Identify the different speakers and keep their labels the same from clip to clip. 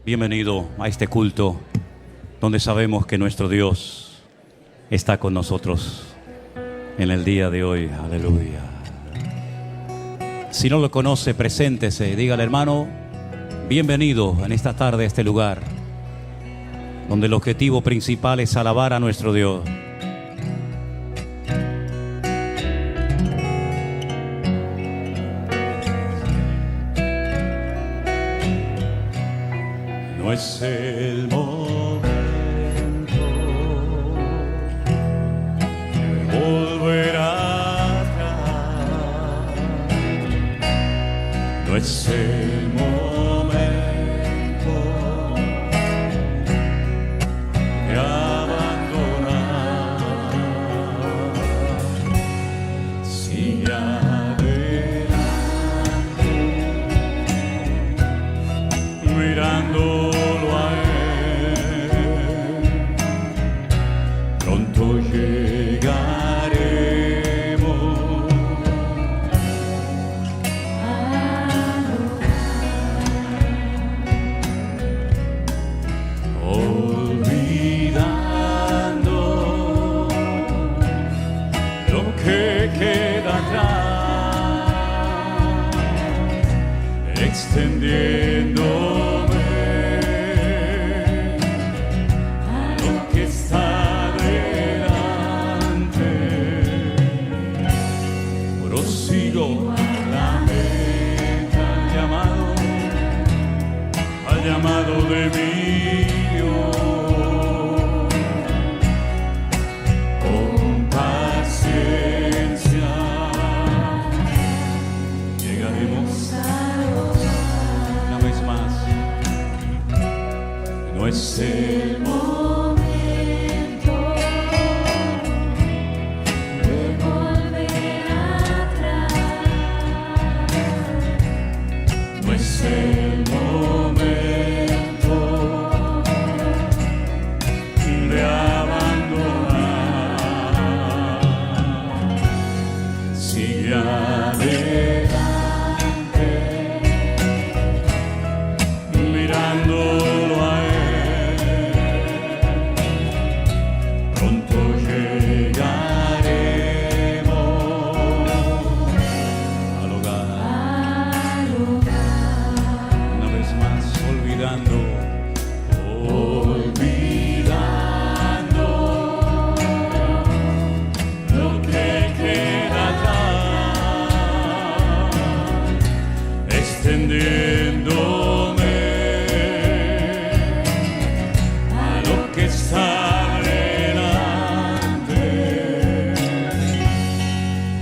Speaker 1: Bienvenido a este culto donde sabemos que nuestro Dios está con nosotros en el día de hoy. Aleluya. Si no lo conoce, preséntese. Dígale, hermano, bienvenido en esta tarde a este lugar donde el objetivo principal es alabar a nuestro Dios. No es el momento de volver atrás. No es el momento de abandonar. Sigue adelante, mirando extendiéndome a lo que está delante. Prosigo a la meta, al llamado de mi Dios. Con paciencia llegaremos no es el momento de volver atrás. No es el momento de abandonar. Sigue adelante, mirándolo a Él. Extendiéndome a lo que está delante,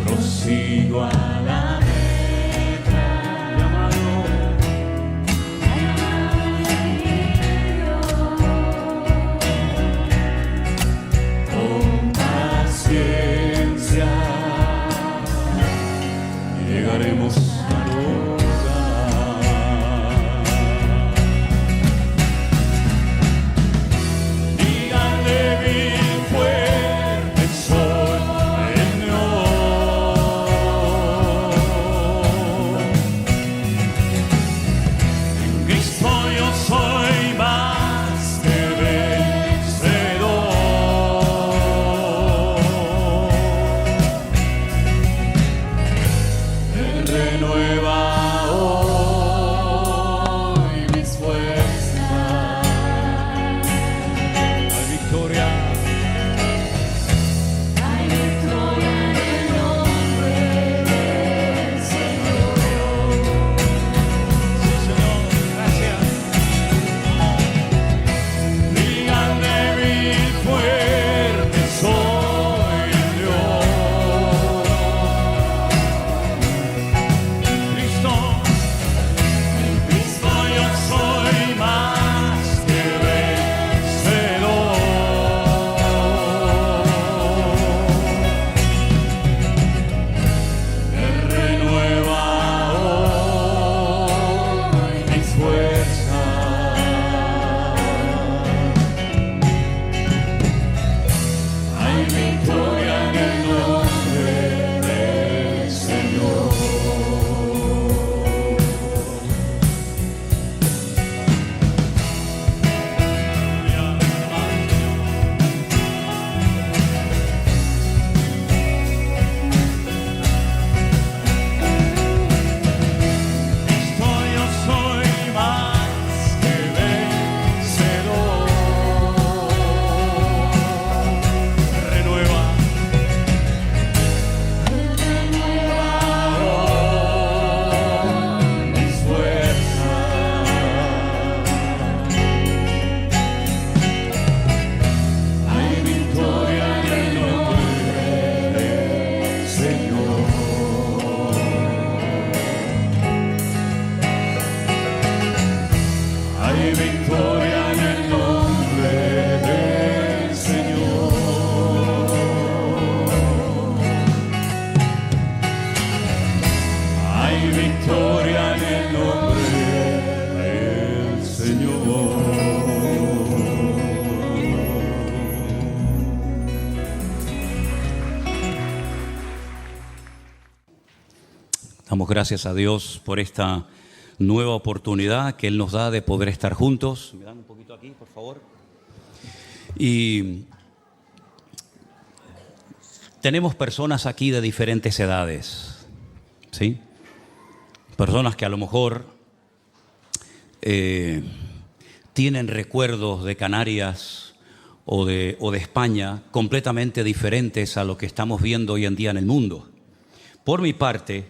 Speaker 1: prosigo a la meta, llamado de mi
Speaker 2: victoria en el nombre del Señor. Hay victoria en el nombre del Señor.
Speaker 1: Damos gracias a Dios por esta nueva oportunidad que Él nos da de poder estar juntos. Me dan un poquito aquí, por favor. Y tenemos personas aquí de diferentes edades, ¿sí? Personas que a lo mejor tienen recuerdos de Canarias o de España completamente diferentes a lo que estamos viendo hoy en día en el mundo. Por mi parte,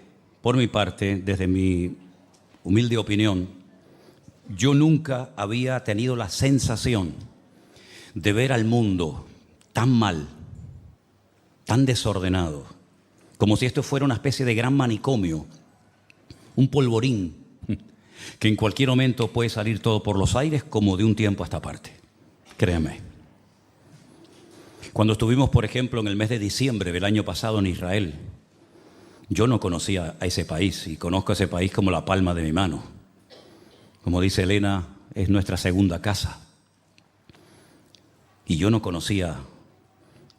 Speaker 1: desde mi humilde opinión, yo nunca había tenido la sensación de ver al mundo tan mal, tan desordenado, como si esto fuera una especie de gran manicomio, un polvorín, que en cualquier momento puede salir todo por los aires como de un tiempo a esta parte. Créanme. Cuando estuvimos, por ejemplo, en el mes de diciembre del año pasado en Israel, yo no conocía a ese país y conozco a ese país como la palma de mi mano. Como dice Elena, es nuestra segunda casa. Y yo no conocía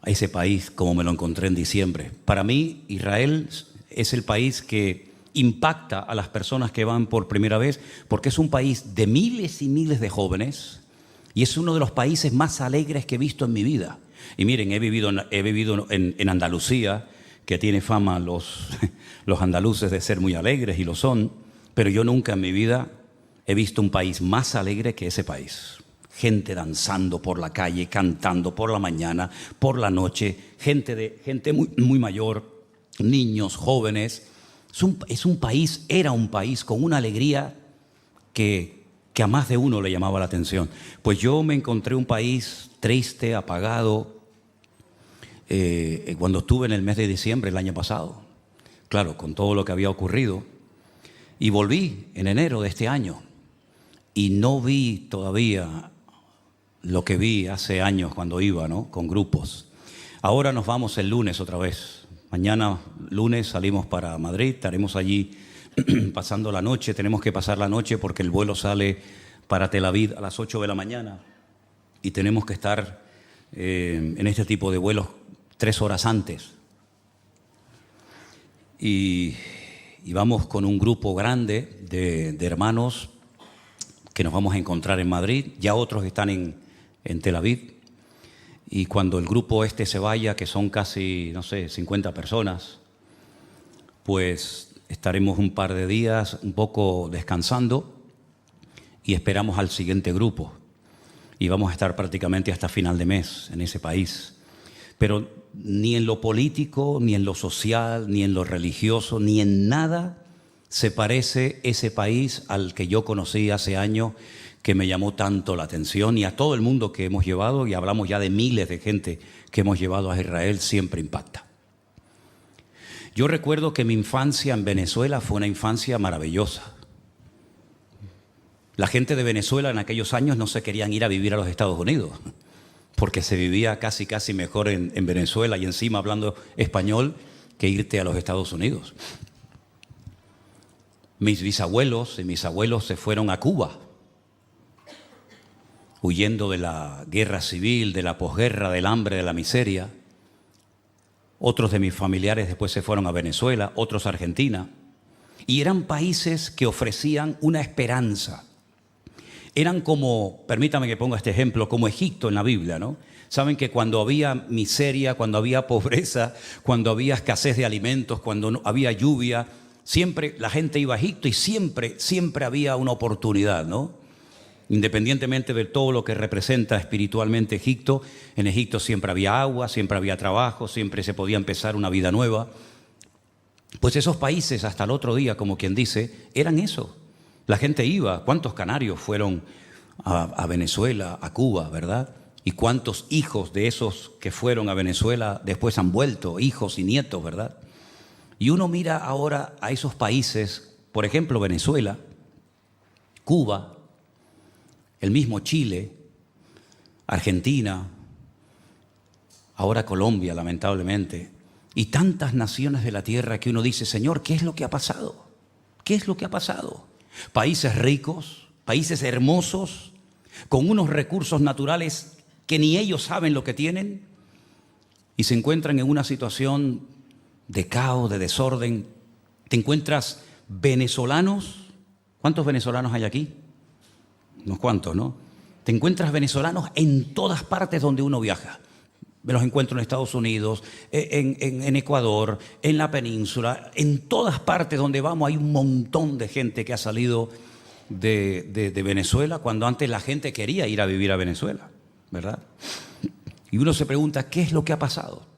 Speaker 1: a ese país como me lo encontré en diciembre. Para mí, Israel es el país que impacta a las personas que van por primera vez, porque es un país de miles y miles de jóvenes y es uno de los países más alegres que he visto en mi vida. Y miren, he vivido en Andalucía, que tiene fama los andaluces de ser muy alegres, y lo son, pero yo nunca en mi vida he visto un país más alegre que ese país. Gente danzando por la calle, cantando por la mañana, por la noche, gente muy, muy mayor, niños, jóvenes. Era un país con una alegría que a más de uno le llamaba la atención. Pues yo me encontré un país triste, apagado, cuando estuve en el mes de diciembre el año pasado, claro, con todo lo que había ocurrido, y volví en enero de este año y no vi todavía lo que vi hace años cuando iba, ¿no?, con grupos. Ahora nos vamos el lunes otra vez. Mañana lunes salimos para Madrid, estaremos allí pasando la noche. Tenemos que pasar la noche porque el vuelo sale para Tel Aviv a las 8 de la mañana y tenemos que estar en este tipo de vuelos 3 horas antes. Y vamos con un grupo grande de hermanos que nos vamos a encontrar en Madrid. Ya otros están en Tel Aviv. Y cuando el grupo este se vaya, que son casi, no sé, 50 personas, pues estaremos un par de días un poco descansando y esperamos al siguiente grupo. Y vamos a estar prácticamente hasta final de mes en ese país. Pero ni en lo político, ni en lo social, ni en lo religioso, ni en nada se parece ese país al que yo conocí hace años, que me llamó tanto la atención, y a todo el mundo que hemos llevado, y hablamos ya de miles de gente que hemos llevado a Israel, siempre impacta. Yo recuerdo que mi infancia en Venezuela fue una infancia maravillosa. La gente de Venezuela en aquellos años no se querían ir a vivir a los Estados Unidos, porque se vivía casi mejor en Venezuela, y encima hablando español, que irte a los Estados Unidos. Mis bisabuelos y mis abuelos se fueron a Cuba, huyendo de la guerra civil, de la posguerra, del hambre, de la miseria. Otros de mis familiares después se fueron a Venezuela, otros a Argentina. Y eran países que ofrecían una esperanza. Eran como, permítame que ponga este ejemplo, como Egipto en la Biblia, ¿no? Saben que cuando había miseria, cuando había pobreza, cuando había escasez de alimentos, cuando no había lluvia, siempre la gente iba a Egipto y siempre había una oportunidad, ¿no? Independientemente de todo lo que representa espiritualmente Egipto, en Egipto siempre había agua, siempre había trabajo, siempre se podía empezar una vida nueva. Pues esos países hasta el otro día, como quien dice, eran eso. La gente iba. ¿Cuántos canarios fueron a Venezuela, a Cuba, verdad? ¿Y cuántos hijos de esos que fueron a Venezuela después han vuelto, hijos y nietos, verdad? Y uno mira ahora a esos países, por ejemplo Venezuela, Cuba, el mismo Chile, Argentina, ahora Colombia, lamentablemente, y tantas naciones de la tierra que uno dice, Señor, ¿qué es lo que ha pasado? ¿Qué es lo que ha pasado? Países ricos, países hermosos, con unos recursos naturales que ni ellos saben lo que tienen, y se encuentran en una situación de caos, de desorden. Te encuentras venezolanos. ¿Cuántos venezolanos hay aquí? Unos cuantos, ¿no? Te encuentras venezolanos en todas partes donde uno viaja. Me los encuentro en Estados Unidos, en Ecuador, en la península, en todas partes donde vamos hay un montón de gente que ha salido de Venezuela, cuando antes la gente quería ir a vivir a Venezuela, ¿verdad? Y uno se pregunta, ¿qué es lo que ha pasado?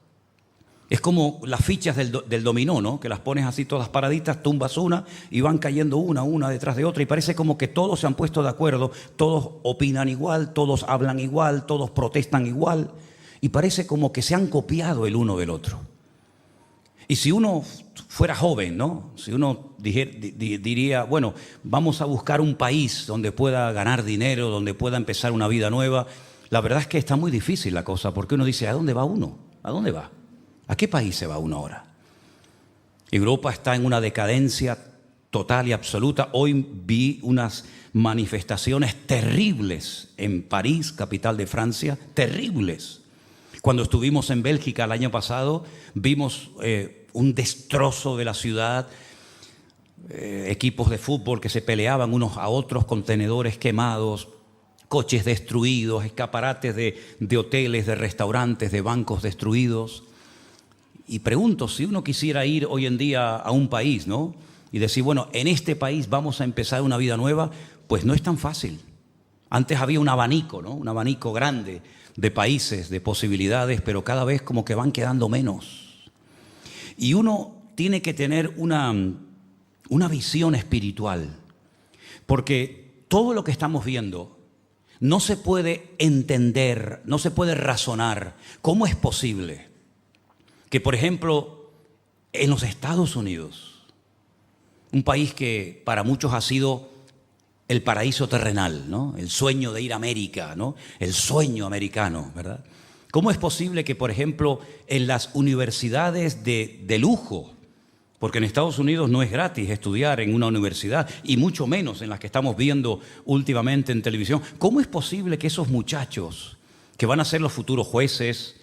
Speaker 1: Es como las fichas del dominó, ¿no? Que las pones así todas paraditas, tumbas una y van cayendo una detrás de otra, y parece como que todos se han puesto de acuerdo, todos opinan igual, todos hablan igual, todos protestan igual, y parece como que se han copiado el uno del otro. Y si uno fuera joven, ¿no? Si uno diría, bueno, vamos a buscar un país donde pueda ganar dinero, donde pueda empezar una vida nueva, la verdad es que está muy difícil la cosa, porque uno dice, ¿a dónde va uno? ¿A dónde va? ¿A qué país se va uno ahora? Europa está en una decadencia total y absoluta. Hoy vi unas manifestaciones terribles en París, capital de Francia, terribles. Cuando estuvimos en Bélgica el año pasado, vimos un destrozo de la ciudad, equipos de fútbol que se peleaban unos a otros, contenedores quemados, coches destruidos, escaparates de hoteles, de restaurantes, de bancos destruidos. Y pregunto, si uno quisiera ir hoy en día a un país, ¿no? Y decir, bueno, en este país vamos a empezar una vida nueva, pues no es tan fácil. Antes había un abanico, ¿no? Un abanico grande de países, de posibilidades, pero cada vez como que van quedando menos. Y uno tiene que tener una visión espiritual, porque todo lo que estamos viendo no se puede entender, no se puede razonar. ¿Cómo es posible que, por ejemplo, en los Estados Unidos, un país que para muchos ha sido el paraíso terrenal, ¿no? El sueño de ir a América, ¿no? El sueño americano, ¿verdad? ¿Cómo es posible que, por ejemplo, en las universidades de lujo, porque en Estados Unidos no es gratis estudiar en una universidad, y mucho menos en las que estamos viendo últimamente en televisión, ¿cómo es posible que esos muchachos que van a ser los futuros jueces,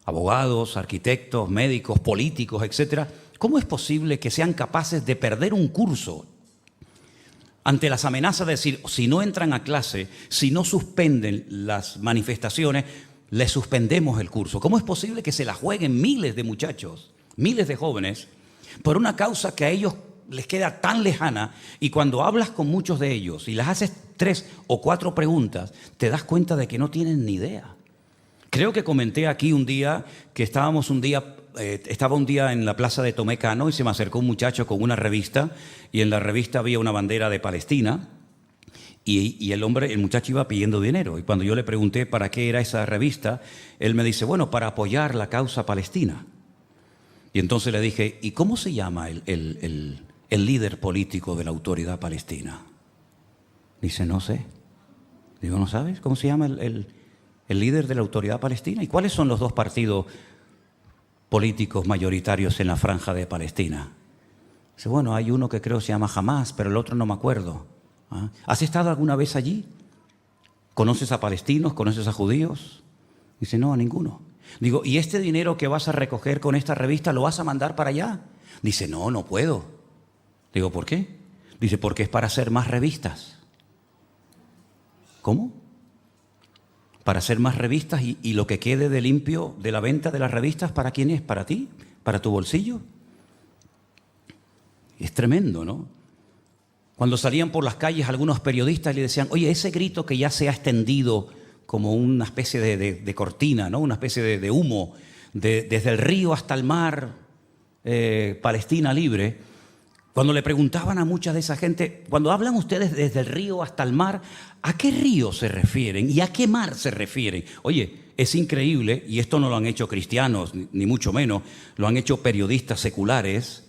Speaker 1: abogados, arquitectos, médicos, políticos, etcétera, cómo es posible que sean capaces de perder un curso ante las amenazas de decir, si no entran a clase, si no suspenden las manifestaciones, les suspendemos el curso? ¿Cómo es posible que se la jueguen miles de muchachos, miles de jóvenes, por una causa que a ellos les queda tan lejana? Y cuando hablas con muchos de ellos y les haces 3 o 4 preguntas, te das cuenta de que no tienen ni idea. Creo que comenté aquí un día que estaba un día en la plaza de Tomé Cano y se me acercó un muchacho con una revista, y en la revista había una bandera de Palestina, y el muchacho iba pidiendo dinero, y cuando yo le pregunté para qué era esa revista, él me dice, bueno, para apoyar la causa palestina. Y entonces le dije, ¿y cómo se llama el líder político de la autoridad palestina? Dice, no sé. Digo, ¿no sabes cómo se llama el líder de la autoridad palestina? ¿Y cuáles son los 2 partidos políticos mayoritarios en la franja de Palestina? Dice, bueno, hay uno que creo se llama Hamás, pero el otro no me acuerdo. ¿Ah? ¿Has estado alguna vez allí? ¿Conoces a palestinos? ¿Conoces a judíos? Dice, no, a ninguno. Digo, ¿y este dinero que vas a recoger con esta revista lo vas a mandar para allá? Dice, no, no puedo. Digo, ¿por qué? Dice, porque es para hacer más revistas. ¿Cómo? Para hacer más revistas, y lo que quede de limpio de la venta de las revistas, ¿para quién es? ¿Para ti? ¿Para tu bolsillo? Es tremendo, ¿no? Cuando salían por las calles algunos periodistas le decían, oye, ese grito que ya se ha extendido como una especie de cortina, ¿no? Una especie de humo, desde el río hasta el mar, Palestina libre. Cuando le preguntaban a mucha de esa gente, cuando hablan ustedes desde el río hasta el mar, ¿a qué río se refieren y a qué mar se refieren? Oye, es increíble, y esto no lo han hecho cristianos, ni mucho menos, lo han hecho periodistas seculares,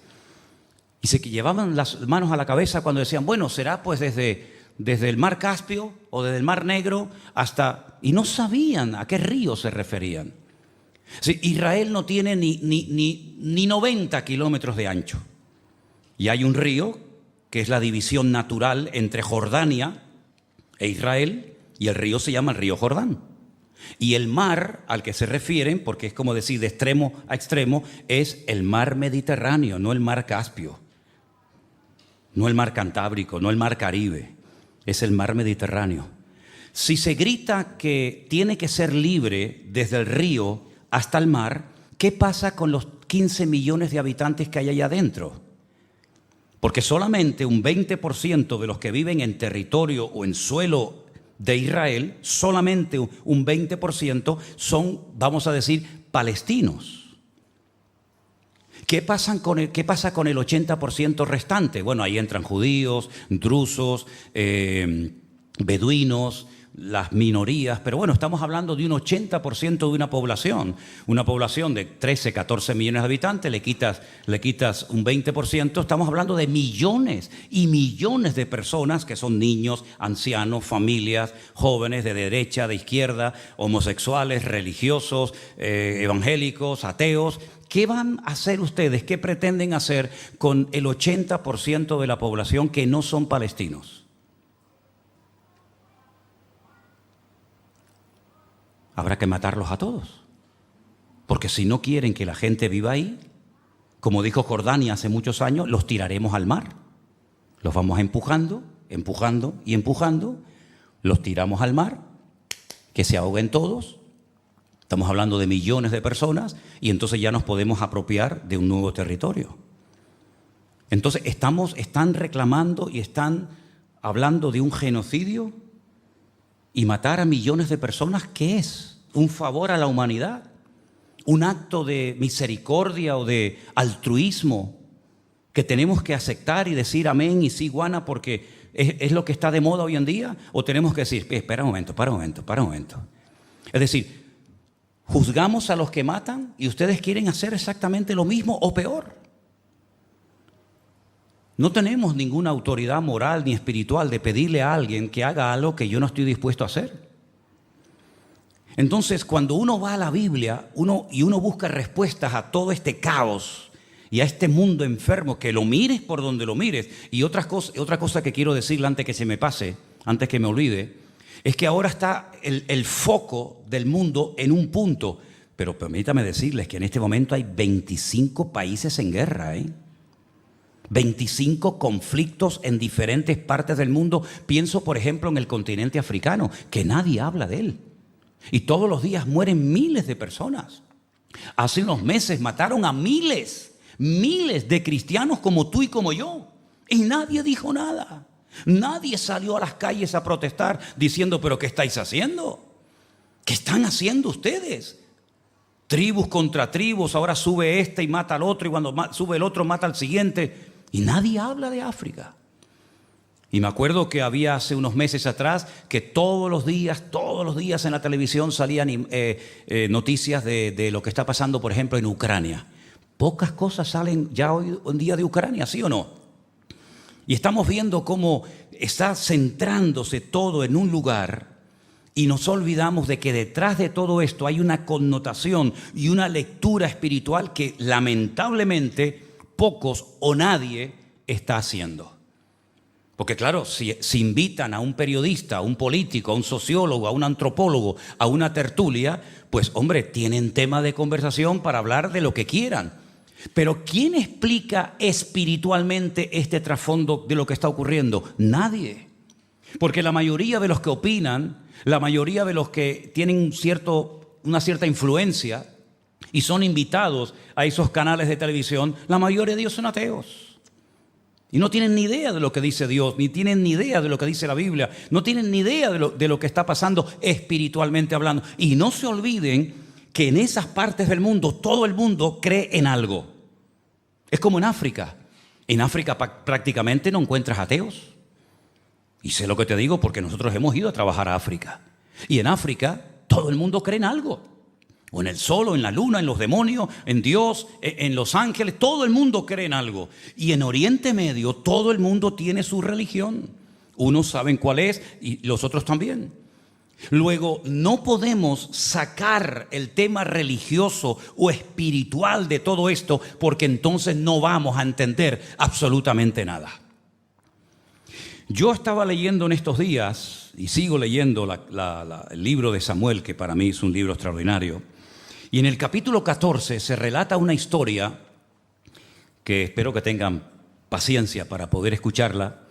Speaker 1: y se llevaban las manos a la cabeza cuando decían, bueno, será pues desde desde el mar Caspio o desde el mar Negro hasta... Y no sabían a qué río se referían. Sí, Israel no tiene ni 90 kilómetros de ancho. Y hay un río que es la división natural entre Jordania e Israel, y el río se llama el río Jordán. Y el mar al que se refieren, porque es como decir de extremo a extremo, es el mar Mediterráneo, no el mar Caspio, no el mar Cantábrico, no el mar Caribe, es el mar Mediterráneo. Si se grita que tiene que ser libre desde el río hasta el mar, ¿qué pasa con los 15 millones de habitantes que hay allá adentro? Porque solamente un 20% de los que viven en territorio o en suelo de Israel, solamente un 20% son, vamos a decir, palestinos. ¿Qué pasa con el 80% restante? Bueno, ahí entran judíos, drusos, beduinos, las minorías, pero bueno, estamos hablando de un 80% de una población de 13, 14 millones de habitantes, le quitas un 20%, estamos hablando de millones y millones de personas que son niños, ancianos, familias, jóvenes de derecha, de izquierda, homosexuales, religiosos, evangélicos, ateos. ¿Qué van a hacer ustedes? ¿Qué pretenden hacer con el 80% de la población que no son palestinos? Habrá que matarlos a todos, porque si no quieren que la gente viva ahí, como dijo Jordania hace muchos años, los tiraremos al mar. Los vamos empujando, empujando y empujando, los tiramos al mar, que se ahoguen todos. Estamos hablando de millones de personas y entonces ya nos podemos apropiar de un nuevo territorio. Entonces están reclamando y están hablando de un genocidio. Y matar a millones de personas, ¿qué es? ¿Un favor a la humanidad? ¿Un acto de misericordia o de altruismo que tenemos que aceptar y decir amén y sí, guana, porque es lo que está de moda hoy en día? ¿O tenemos que decir, para un momento? Es decir, juzgamos a los que matan y ustedes quieren hacer exactamente lo mismo o peor. No tenemos ninguna autoridad moral ni espiritual de pedirle a alguien que haga algo que yo no estoy dispuesto a hacer. Entonces, cuando uno va a la Biblia uno busca respuestas a todo este caos y a este mundo enfermo, que lo mires por donde lo mires. Y otra cosa que quiero decirle antes que se me pase, antes que me olvide, es que ahora está el foco del mundo en un punto. Pero permítame decirles que en este momento hay 25 países en guerra, 25 conflictos en diferentes partes del mundo. Pienso, por ejemplo, en el continente africano, que nadie habla de él. Y todos los días mueren miles de personas. Hace unos meses mataron a miles de cristianos como tú y como yo. Y nadie dijo nada. Nadie salió a las calles a protestar diciendo, ¿pero qué estáis haciendo? ¿Qué están haciendo ustedes? Tribus contra tribus, ahora sube este y mata al otro, y cuando sube el otro mata al siguiente. Y nadie habla de África. Y me acuerdo que había hace unos meses atrás que todos los días en la televisión salían noticias de lo que está pasando, por ejemplo, en Ucrania. Pocas cosas salen ya hoy en día de Ucrania, ¿sí o no? Y estamos viendo cómo está centrándose todo en un lugar y nos olvidamos de que detrás de todo esto hay una connotación y una lectura espiritual que lamentablemente pocos o nadie está haciendo. Porque claro, si invitan a un periodista, a un político, a un sociólogo, a un antropólogo, a una tertulia, pues hombre, tienen tema de conversación para hablar de lo que quieran. Pero ¿quién explica espiritualmente este trasfondo de lo que está ocurriendo? Nadie. Porque la mayoría de los que opinan, la mayoría de los que tienen una cierta influencia y son invitados a esos canales de televisión, la mayoría de ellos son ateos. Y no tienen ni idea de lo que dice Dios, ni tienen ni idea de lo que dice la Biblia, no tienen ni idea de lo que está pasando espiritualmente hablando. Y no se olviden que en esas partes del mundo, todo el mundo cree en algo. Es como en África. En África prácticamente no encuentras ateos. Y sé lo que te digo porque nosotros hemos ido a trabajar a África. Y en África todo el mundo cree en algo. O en el sol, o en la luna, en los demonios, en Dios, en los ángeles. Todo el mundo cree en algo. Y en Oriente Medio todo el mundo tiene su religión. Unos saben cuál es y los otros también. Luego, no podemos sacar el tema religioso o espiritual de todo esto, porque entonces no vamos a entender absolutamente nada. Yo estaba leyendo en estos días, y sigo leyendo el libro de Samuel, que para mí es un libro extraordinario, y en el capítulo 14 se relata una historia que espero que tengan paciencia para poder escucharla.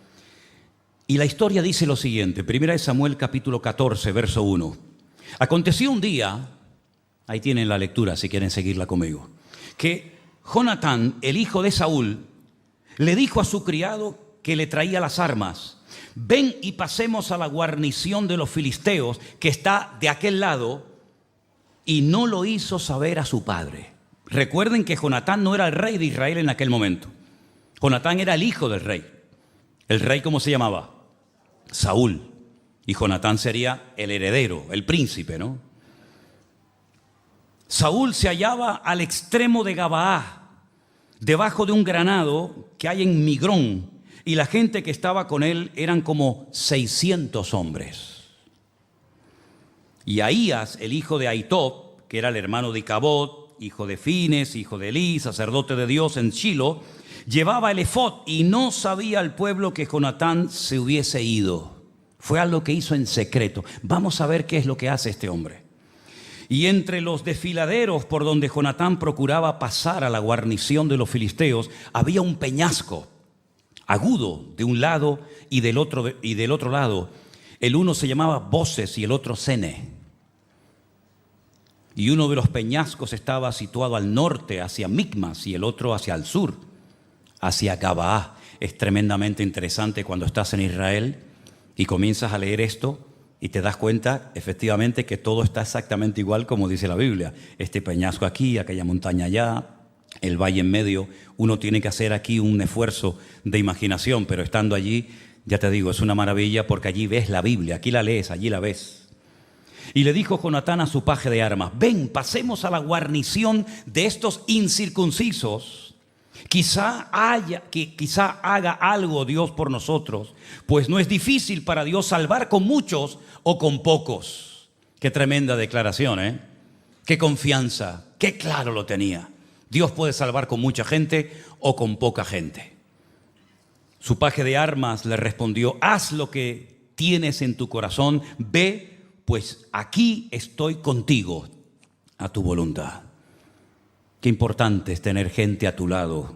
Speaker 1: Y la historia dice lo siguiente, 1 Samuel capítulo 14, verso 1. Aconteció un día, ahí tienen la lectura si quieren seguirla conmigo, que Jonatán, el hijo de Saúl, le dijo a su criado que le traía las armas: ven y pasemos a la guarnición de los filisteos que está de aquel lado, y no lo hizo saber a su padre. Recuerden que Jonatán no era el rey de Israel en aquel momento. Jonatán era el hijo del rey. ¿El rey cómo se llamaba? Saúl. Y Jonatán sería el heredero, el príncipe, ¿no? Saúl se hallaba al extremo de Gabaá, debajo de un granado que hay en Migrón, y la gente que estaba con él eran como 600 hombres. Y Ahías, el hijo de Ahitob, que era el hermano de Icabod, hijo de Fines, hijo de Elí, sacerdote de Dios en Shilo, llevaba el efod, y no sabía el pueblo que Jonatán se hubiese ido. Fue algo que hizo en secreto. Vamos a ver qué es lo que hace este hombre. Y entre los desfiladeros por donde Jonatán procuraba pasar a la guarnición de los filisteos, había un peñasco agudo de un lado y del otro lado. El uno se llamaba Boses y el otro Sene. Y uno de los peñascos estaba situado al norte, hacia Micmas, y el otro hacia el sur, hacia Gabaá. Es tremendamente interesante cuando estás en Israel y comienzas a leer esto y te das cuenta efectivamente que todo está exactamente igual como dice la Biblia. Este peñasco aquí, aquella montaña allá, el valle en medio. Uno tiene que hacer aquí un esfuerzo de imaginación, pero estando allí, ya te digo, es una maravilla, porque allí ves la Biblia, aquí la lees, allí la ves. Y le dijo Jonatán a su paje de armas: ven, pasemos a la guarnición de estos incircuncisos. Quizá haga algo Dios por nosotros, pues no es difícil para Dios salvar con muchos o con pocos. Qué tremenda declaración, ¿eh? Qué confianza, qué claro lo tenía. Dios puede salvar con mucha gente o con poca gente. Su paje de armas le respondió: haz lo que tienes en tu corazón, ve, pues aquí estoy contigo a tu voluntad. Qué importante es tener gente a tu lado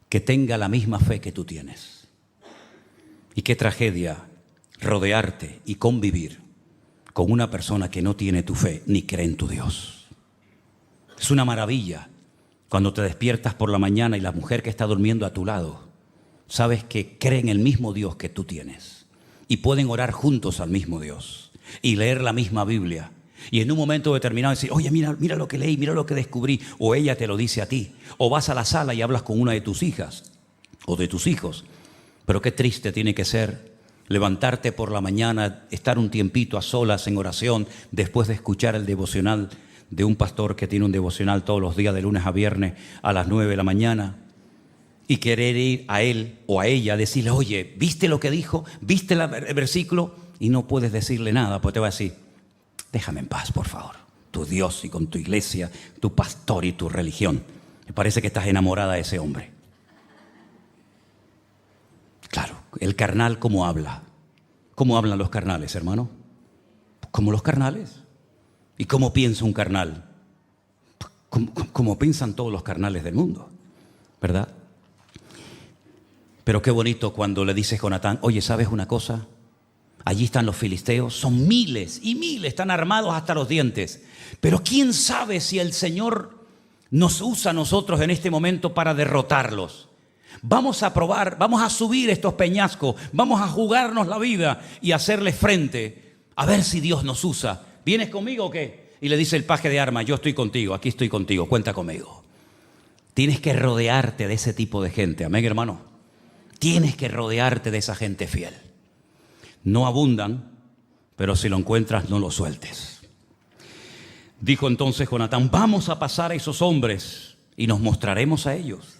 Speaker 1: que tenga la misma fe que tú tienes. Y qué tragedia rodearte y convivir con una persona que no tiene tu fe ni cree en tu Dios. Es una maravilla cuando te despiertas por la mañana y la mujer que está durmiendo a tu lado, sabes que cree en el mismo Dios que tú tienes y pueden orar juntos al mismo Dios y leer la misma Biblia. Y en un momento determinado decir: oye, mira lo que leí, mira lo que descubrí. O ella te lo dice a ti. O vas a la sala y hablas con una de tus hijas o de tus hijos. Pero qué triste tiene que ser levantarte por la mañana, estar un tiempito a solas en oración después de escuchar el devocional de un pastor que tiene un devocional todos los días de lunes a viernes a las 9 de la mañana, y querer ir a él o a ella a decirle: oye, ¿viste lo que dijo? ¿Viste el versículo? Y no puedes decirle nada, pues te va a decir: déjame en paz, por favor. Tu Dios y con tu iglesia, tu pastor y tu religión. Me parece que estás enamorada de ese hombre. Claro, el carnal, ¿cómo habla? ¿Cómo hablan los carnales, hermano? Como los carnales. ¿Y cómo piensa un carnal? Como piensan todos los carnales del mundo, ¿verdad? Pero qué bonito cuando le dice Jonatán: oye, ¿sabes una cosa? Allí están los filisteos, son miles y miles, están armados hasta los dientes. Pero quién sabe si el Señor nos usa a nosotros en este momento para derrotarlos. Vamos a probar, vamos a subir estos peñascos, vamos a jugarnos la vida y hacerles frente, a ver si Dios nos usa. ¿Vienes conmigo o qué? Y le dice el paje de armas: yo estoy contigo, aquí estoy contigo, cuenta conmigo. Tienes que rodearte de ese tipo de gente, amén, hermano. Tienes que rodearte de esa gente fiel. No abundan, pero si lo encuentras, no lo sueltes. Dijo entonces Jonatán: vamos a pasar a esos hombres y nos mostraremos a ellos.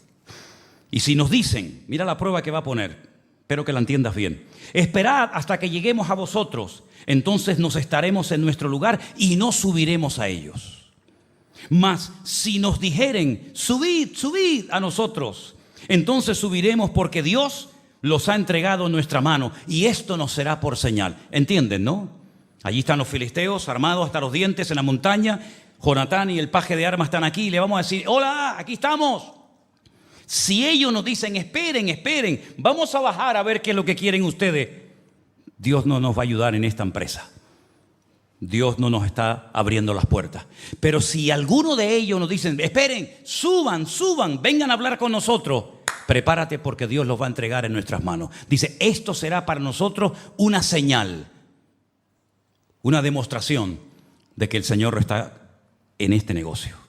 Speaker 1: Y si nos dicen, mira la prueba que va a poner, Espero que la entiendas bien. Esperad hasta que lleguemos a vosotros. Entonces nos estaremos en nuestro lugar y no subiremos a ellos. Mas si nos dijeren, subid, subid a nosotros, entonces subiremos porque Dios los ha entregado en nuestra mano y esto nos será por señal. ¿Entienden, no? Allí están los filisteos armados hasta los dientes en la montaña. Jonatán y el paje de armas están aquí y le vamos a decir, hola, aquí estamos. Si ellos nos dicen, esperen, esperen, vamos a bajar a ver qué es lo que quieren ustedes, Dios no nos va a ayudar en esta empresa. Dios no nos está abriendo las puertas. Pero si alguno de ellos nos dicen, esperen, suban, suban, vengan a hablar con nosotros, prepárate porque Dios los va a entregar en nuestras manos. Dice, esto será para nosotros una señal, una demostración de que el Señor está en este negocio.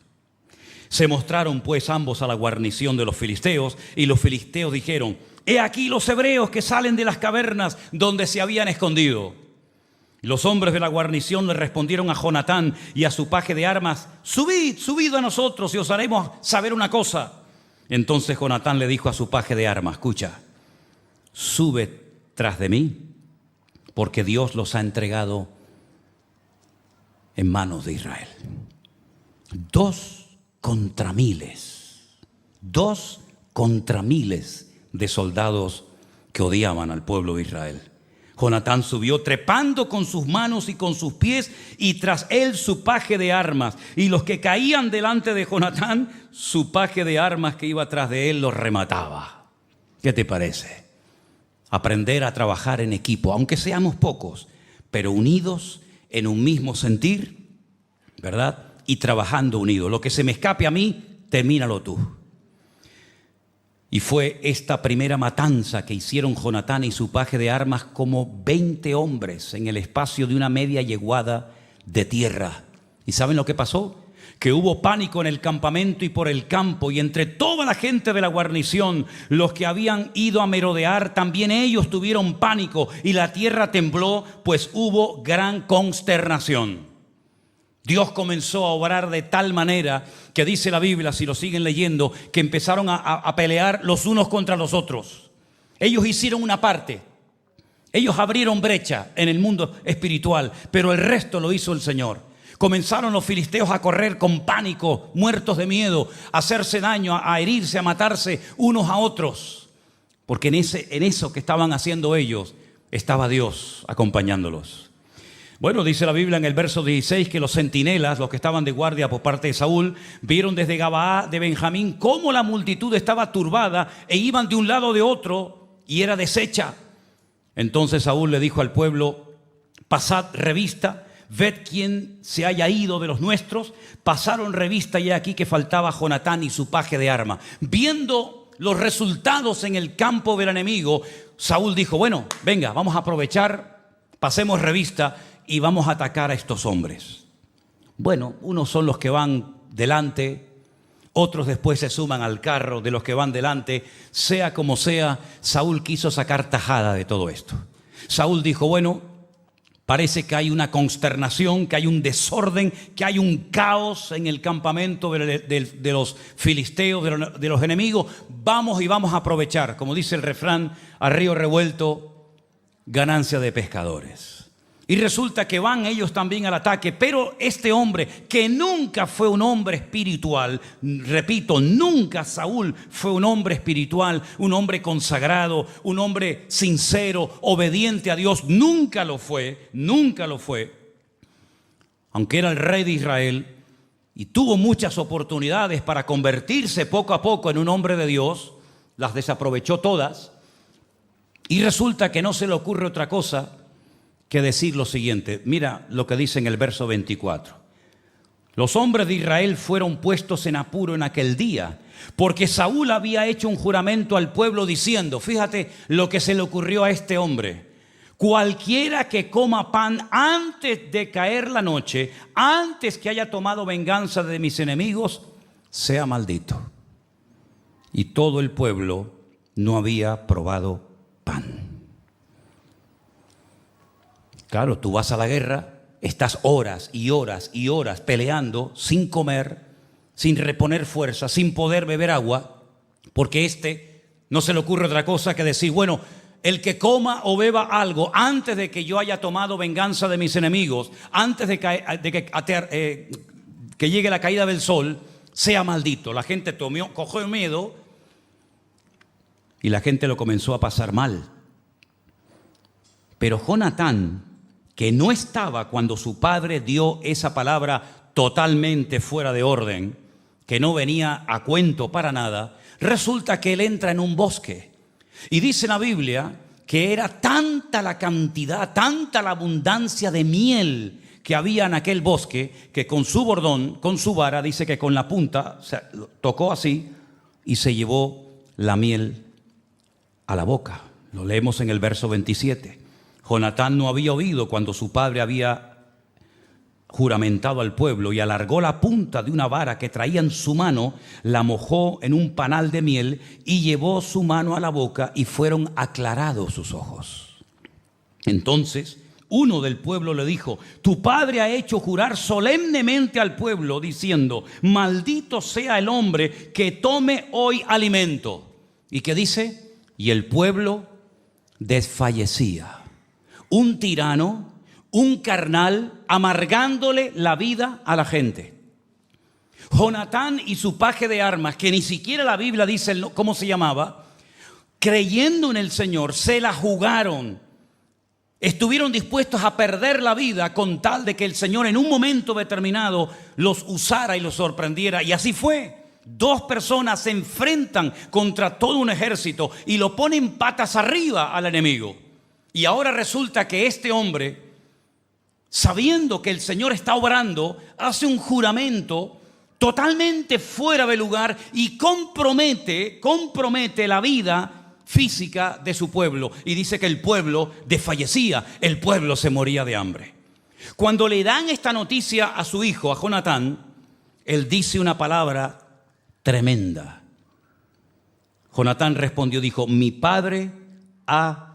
Speaker 1: Se mostraron pues ambos a la guarnición de los filisteos y los filisteos dijeron, he aquí los hebreos que salen de las cavernas donde se habían escondido. Y los hombres de la guarnición le respondieron a Jonatán y a su paje de armas, subid, subid a nosotros y os haremos saber una cosa. Entonces Jonatán le dijo a su paje de armas, escucha, sube tras de mí porque Dios los ha entregado en manos de Israel. 2 contra miles de soldados que odiaban al pueblo de Israel. Jonatán subió trepando con sus manos y con sus pies y tras él su paje de armas. Y los que caían delante de Jonatán, su paje de armas que iba tras de él los remataba. ¿Qué te parece? Aprender a trabajar en equipo, aunque seamos pocos, pero unidos en un mismo sentir, ¿verdad? Y trabajando unidos. Lo que se me escape a mí, termínalo tú. Y fue esta primera matanza que hicieron Jonatán y su paje de armas como 20 hombres en el espacio de una media yeguada de tierra. ¿Y saben lo que pasó? Que hubo pánico en el campamento y por el campo, y entre toda la gente de la guarnición, los que habían ido a merodear, también ellos tuvieron pánico y la tierra tembló, pues hubo gran consternación. Dios comenzó a obrar de tal manera que dice la Biblia, si lo siguen leyendo, que empezaron a pelear los unos contra los otros. Ellos hicieron una parte. Ellos abrieron brecha en el mundo espiritual, pero el resto lo hizo el Señor. Comenzaron los filisteos a correr con pánico, muertos de miedo, a hacerse daño, a herirse, a matarse unos a otros. Porque en eso que estaban haciendo ellos, estaba Dios acompañándolos. Bueno, dice la Biblia en el verso 16 que los centinelas, los que estaban de guardia por parte de Saúl, vieron desde Gabaá de Benjamín cómo la multitud estaba turbada e iban de un lado de otro y era deshecha. Entonces Saúl le dijo al pueblo, pasad revista, ved quién se haya ido de los nuestros. Pasaron revista y aquí que faltaba Jonatán y su paje de armas. Viendo los resultados en el campo del enemigo, Saúl dijo, bueno, venga, vamos a aprovechar, pasemos revista y vamos a atacar a estos hombres. Bueno, unos son los que van delante, otros después se suman al carro de los que van delante. Sea como sea, Saúl quiso sacar tajada de todo esto. Saúl dijo, bueno, parece que hay una consternación, que hay un desorden, que hay un caos en el campamento de los filisteos, de los enemigos. Vamos y vamos a aprovechar, como dice el refrán, a río revuelto, ganancia de pescadores. Y resulta que van ellos también al ataque, pero este hombre que nunca fue un hombre espiritual, repito, nunca Saúl fue un hombre espiritual, un hombre consagrado, un hombre sincero, obediente a Dios, nunca lo fue, aunque era el rey de Israel y tuvo muchas oportunidades para convertirse poco a poco en un hombre de Dios, las desaprovechó todas y resulta que no se le ocurre otra cosa que decir lo siguiente. Mira lo que dice en el verso 24. Los hombres de Israel fueron puestos en apuro en aquel día, porque Saúl había hecho un juramento al pueblo diciendo, fíjate lo que se le ocurrió a este hombre, cualquiera que coma pan antes de caer la noche, antes que haya tomado venganza de mis enemigos, sea maldito. Y todo el pueblo no había probado pan. Claro, tú vas a la guerra, estás horas y horas y horas peleando sin comer, sin reponer fuerza, sin poder beber agua, porque no se le ocurre otra cosa que decir, bueno, el que coma o beba algo antes de que yo haya tomado venganza de mis enemigos, antes de que llegue la caída del sol, sea maldito. La gente cogió miedo y la gente lo comenzó a pasar mal. Pero Jonatán, que no estaba cuando su padre dio esa palabra totalmente fuera de orden, que no venía a cuento para nada, resulta que él entra en un bosque. Y dice la Biblia que era tanta la cantidad, tanta la abundancia de miel que había en aquel bosque, que con su bordón, con su vara, dice que con la punta, tocó así y se llevó la miel a la boca. Lo leemos en el verso 27. Jonatán no había oído cuando su padre había juramentado al pueblo y alargó la punta de una vara que traía en su mano, la mojó en un panal de miel y llevó su mano a la boca y fueron aclarados sus ojos. Entonces uno del pueblo le dijo: tu padre ha hecho jurar solemnemente al pueblo diciendo: maldito sea el hombre que tome hoy alimento. ¿Y qué dice? Y el pueblo desfallecía. Un tirano, un carnal, amargándole la vida a la gente. Jonatán y su paje de armas, que ni siquiera la Biblia dice cómo se llamaba, creyendo en el Señor, se la jugaron. Estuvieron dispuestos a perder la vida con tal de que el Señor en un momento determinado los usara y los sorprendiera. Y así fue. Dos personas se enfrentan contra todo un ejército y lo ponen patas arriba al enemigo. Y ahora resulta que este hombre, sabiendo que el Señor está obrando, hace un juramento totalmente fuera de lugar y compromete la vida física de su pueblo. Y dice que el pueblo desfallecía, el pueblo se moría de hambre. Cuando le dan esta noticia a su hijo, a Jonatán, él dice una palabra tremenda. Jonatán respondió, dijo: mi padre ha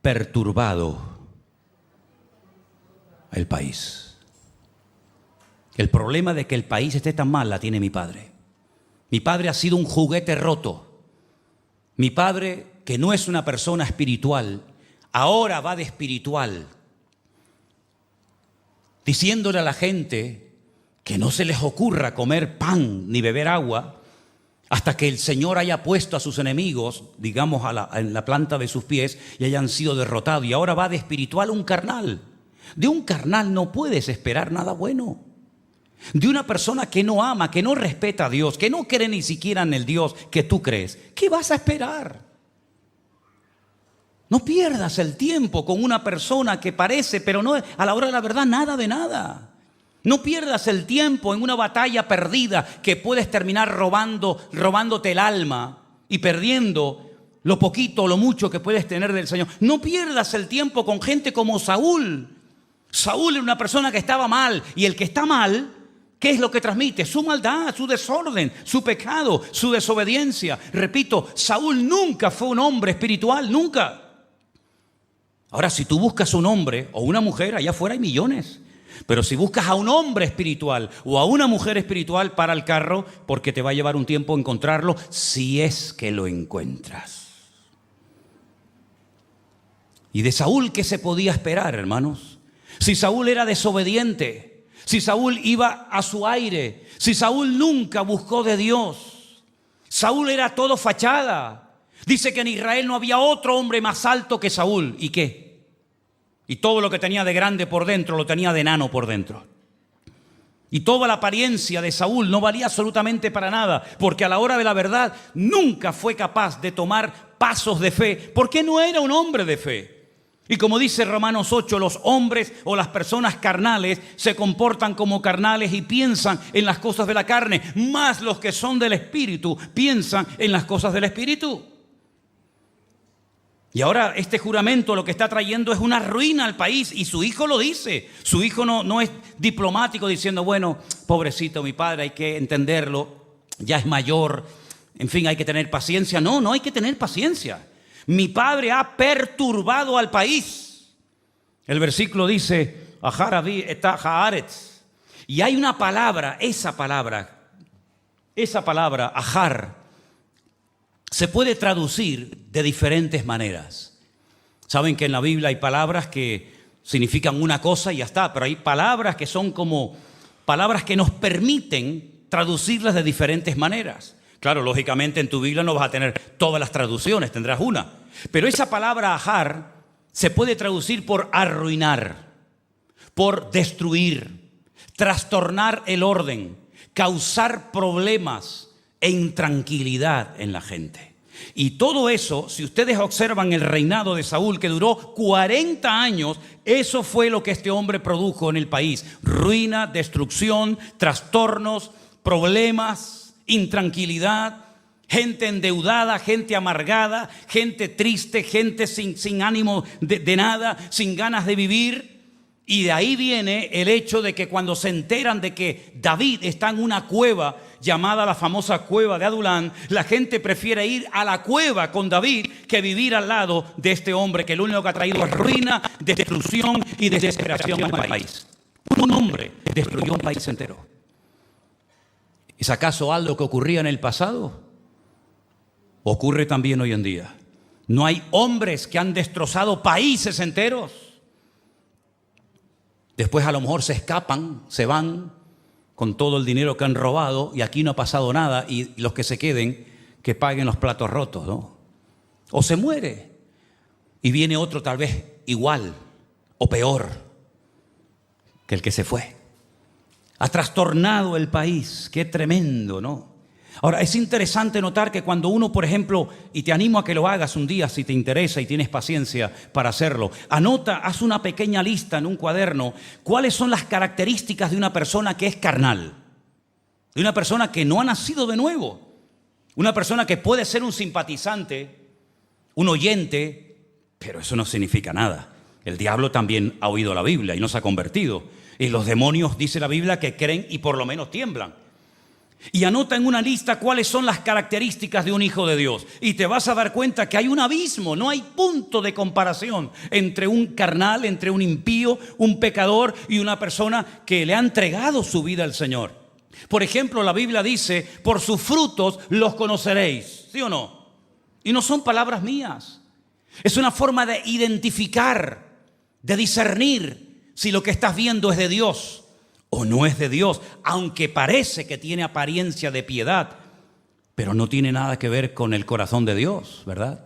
Speaker 1: perturbado el país. El problema de que el país esté tan mal la tiene mi padre. Mi padre ha sido un juguete roto. Mi padre, que no es una persona espiritual, ahora va de espiritual, diciéndole a la gente que no se les ocurra comer pan ni beber agua hasta que el Señor haya puesto a sus enemigos, digamos, en la planta de sus pies y hayan sido derrotados. Y ahora va de espiritual a un carnal. De un carnal no puedes esperar nada bueno. De una persona que no ama, que no respeta a Dios, que no cree ni siquiera en el Dios que tú crees, ¿qué vas a esperar? No pierdas el tiempo con una persona que parece, pero no, a la hora de la verdad, nada de nada. No pierdas el tiempo en una batalla perdida que puedes terminar robándote el alma y perdiendo lo poquito o lo mucho que puedes tener del Señor. No pierdas el tiempo con gente como Saúl. Saúl era una persona que estaba mal, y el que está mal, ¿qué es lo que transmite? Su maldad, su desorden, su pecado, su desobediencia. Repito, Saúl nunca fue un hombre espiritual, nunca. Ahora, si tú buscas un hombre o una mujer, allá afuera hay millones. Pero si buscas a un hombre espiritual o a una mujer espiritual, para el carro, porque te va a llevar un tiempo encontrarlo, si es que lo encuentras. ¿Y de Saúl qué se podía esperar, hermanos? Si Saúl era desobediente, si Saúl iba a su aire, si Saúl nunca buscó de Dios, Saúl era todo fachada. Dice que en Israel no había otro hombre más alto que Saúl. ¿Y qué? Y todo lo que tenía de grande por dentro lo tenía de enano por dentro. Y toda la apariencia de Saúl no valía absolutamente para nada, porque a la hora de la verdad nunca fue capaz de tomar pasos de fe, porque no era un hombre de fe. Y como dice Romanos 8, los hombres o las personas carnales se comportan como carnales y piensan en las cosas de la carne, más los que son del Espíritu piensan en las cosas del Espíritu. Y ahora este juramento lo que está trayendo es una ruina al país, y su hijo lo dice. Su hijo no es diplomático diciendo, bueno, pobrecito mi padre, hay que entenderlo, ya es mayor, en fin, hay que tener paciencia. No hay que tener paciencia. Mi padre ha perturbado al país. El versículo dice, Aharabi eta haaretz. Y hay una palabra, esa palabra, ahar, se puede traducir de diferentes maneras. Saben que en la Biblia hay palabras que significan una cosa y ya está, pero hay palabras que son como palabras que nos permiten traducirlas de diferentes maneras. Claro, lógicamente en tu Biblia no vas a tener todas las traducciones, tendrás una. Pero esa palabra ajar se puede traducir por arruinar, por destruir, trastornar el orden, causar problemas e intranquilidad en la gente. Y todo eso, si ustedes observan el reinado de Saúl, que duró 40 años, eso fue lo que este hombre produjo en el país. Ruina, destrucción, trastornos, problemas, intranquilidad, gente endeudada, gente amargada, gente triste, gente sin ánimo de nada, sin ganas de vivir. Y de ahí viene el hecho de que cuando se enteran de que David está en una cueva llamada la famosa cueva de Adulán, la gente prefiere ir a la cueva con David que vivir al lado de este hombre que lo único que ha traído es ruina, destrucción y desesperación al país. Un hombre destruyó un país entero. ¿Es acaso algo que ocurría en el pasado? Ocurre también hoy en día. ¿No hay hombres que han destrozado países enteros? Después a lo mejor se escapan, se van con todo el dinero que han robado y aquí no ha pasado nada, y los que se queden que paguen los platos rotos, ¿no? O se muere y viene otro tal vez igual o peor que el que se fue. Ha trastornado el país. Qué tremendo, ¿no? Ahora, es interesante notar que cuando uno, por ejemplo, y te animo a que lo hagas un día si te interesa y tienes paciencia para hacerlo, haz una pequeña lista en un cuaderno, cuáles son las características de una persona que es carnal, de una persona que no ha nacido de nuevo, una persona que puede ser un simpatizante, un oyente, pero eso no significa nada. El diablo también ha oído la Biblia y no se ha convertido. Y los demonios, dice la Biblia, que creen y por lo menos tiemblan. Y anota en una lista cuáles son las características de un hijo de Dios. Y te vas a dar cuenta que hay un abismo, no hay punto de comparación entre un carnal, entre un impío, un pecador y una persona que le ha entregado su vida al Señor. Por ejemplo, la Biblia dice, por sus frutos los conoceréis, ¿sí o no? Y no son palabras mías. Es una forma de identificar, de discernir si lo que estás viendo es de Dios o no es de Dios, aunque parece que tiene apariencia de piedad, pero no tiene nada que ver con el corazón de Dios, ¿verdad?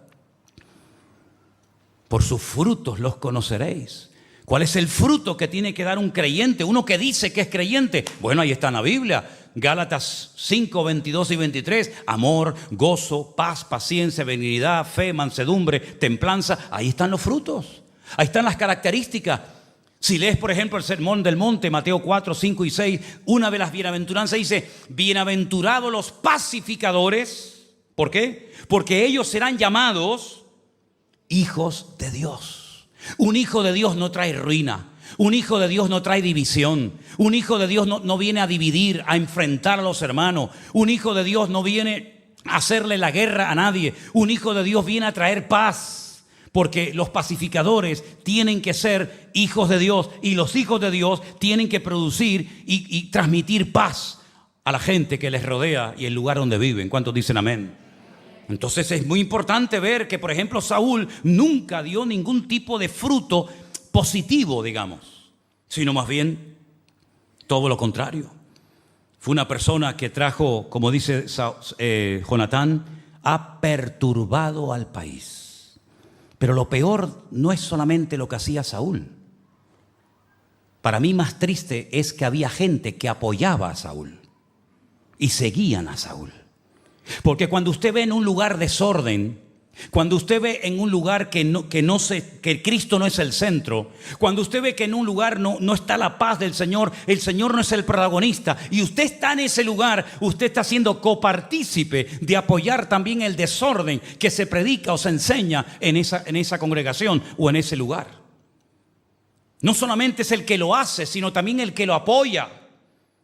Speaker 1: Por sus frutos los conoceréis. ¿Cuál es el fruto que tiene que dar un creyente? Uno que dice que es creyente. Bueno, ahí está en la Biblia. Gálatas 5, 22 y 23. Amor, gozo, paz, paciencia, benignidad, fe, mansedumbre, templanza. Ahí están los frutos. Ahí están las características. Si lees, por ejemplo, el Sermón del Monte, Mateo 4, 5 y 6, una de las bienaventuranzas dice, bienaventurados los pacificadores. ¿Por qué? Porque ellos serán llamados hijos de Dios. Un hijo de Dios no trae ruina. Un hijo de Dios no trae división. Un hijo de Dios no viene a dividir, a enfrentar a los hermanos. Un hijo de Dios no viene a hacerle la guerra a nadie. Un hijo de Dios viene a traer paz. Porque los pacificadores tienen que ser hijos de Dios y los hijos de Dios tienen que producir y transmitir paz a la gente que les rodea y el lugar donde viven. ¿Cuántos dicen amén? Entonces es muy importante ver que, por ejemplo, Saúl nunca dio ningún tipo de fruto positivo, digamos, sino más bien todo lo contrario. Fue una persona que trajo, como dice Jonatán, ha perturbado al país. Pero lo peor no es solamente lo que hacía Saúl. Para mí más triste es que había gente que apoyaba a Saúl y seguían a Saúl. Porque cuando usted ve en un lugar desorden, cuando usted ve en un lugar que Cristo no es el centro, cuando usted ve que en un lugar no está la paz del Señor, el Señor no es el protagonista, y usted está en ese lugar, usted está siendo copartícipe de apoyar también el desorden que se predica o se enseña en esa congregación o en ese lugar. No solamente es el que lo hace, sino también el que lo apoya,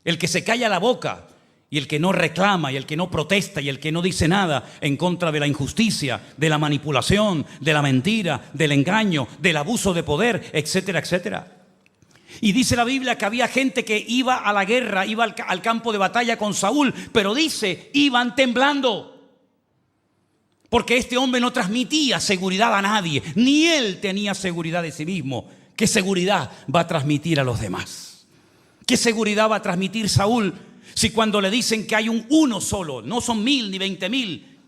Speaker 1: el que se calla la boca. Y el que no reclama, y el que no protesta, y el que no dice nada en contra de la injusticia, de la manipulación, de la mentira, del engaño, del abuso de poder, etcétera, etcétera. Y dice la Biblia que había gente que iba a la guerra, iba al campo de batalla con Saúl, pero dice, iban temblando. Porque este hombre no transmitía seguridad a nadie, ni él tenía seguridad de sí mismo. ¿Qué seguridad va a transmitir a los demás? ¿Qué seguridad va a transmitir Saúl si cuando le dicen que hay uno solo, no son 1000 ni 20,000,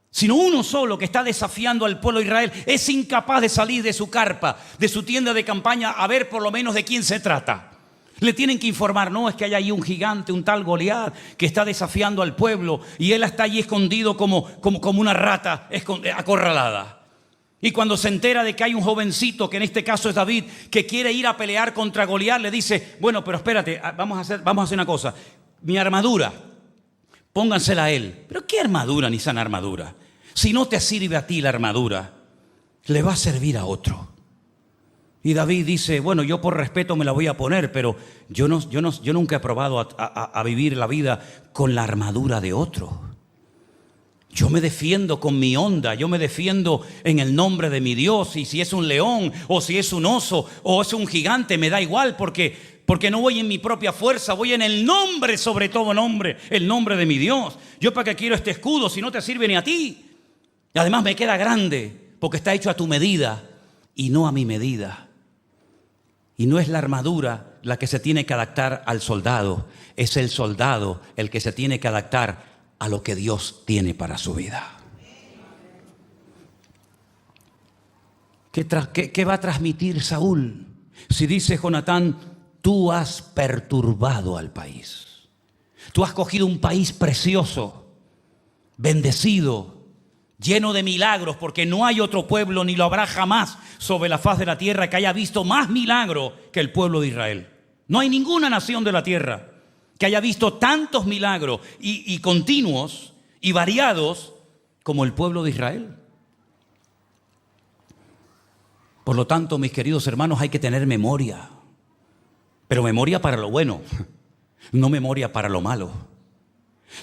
Speaker 1: sino uno solo que está desafiando al pueblo de Israel, es incapaz de salir de su carpa, de su tienda de campaña, a ver por lo menos de quién se trata? Le tienen que informar, no, es que hay ahí un gigante, un tal Goliat, que está desafiando al pueblo y él está allí escondido como una rata acorralada. Y cuando se entera de que hay un jovencito, que en este caso es David, que quiere ir a pelear contra Goliat, le dice, bueno, pero espérate, vamos a hacer una cosa. Mi armadura, póngansela a él. ¿Pero qué armadura ni sana armadura? Si no te sirve a ti la armadura, le va a servir a otro. Y David dice, bueno, yo por respeto me la voy a poner, pero yo nunca he probado a vivir la vida con la armadura de otro. Yo me defiendo con mi onda, yo me defiendo en el nombre de mi Dios. Y si es un león, o si es un oso, o es un gigante, me da igual, porque no voy en mi propia fuerza, voy en el nombre, sobre todo nombre, el nombre de mi Dios. Yo para qué quiero este escudo si no te sirve ni a ti. Y además me queda grande, porque está hecho a tu medida y no a mi medida. Y no es la armadura la que se tiene que adaptar al soldado, es el soldado el que se tiene que adaptar a lo que Dios tiene para su vida. ¿Qué va a transmitir Saúl? Si dice Jonatán, tú has perturbado al país. Tú has cogido un país precioso, bendecido, lleno de milagros, porque no hay otro pueblo, ni lo habrá jamás sobre la faz de la tierra, que haya visto más milagros que el pueblo de Israel. No hay ninguna nación de la tierra que haya visto tantos milagros y continuos y variados como el pueblo de Israel. Por lo tanto, mis queridos hermanos, hay que tener memoria, pero memoria para lo bueno, no memoria para lo malo.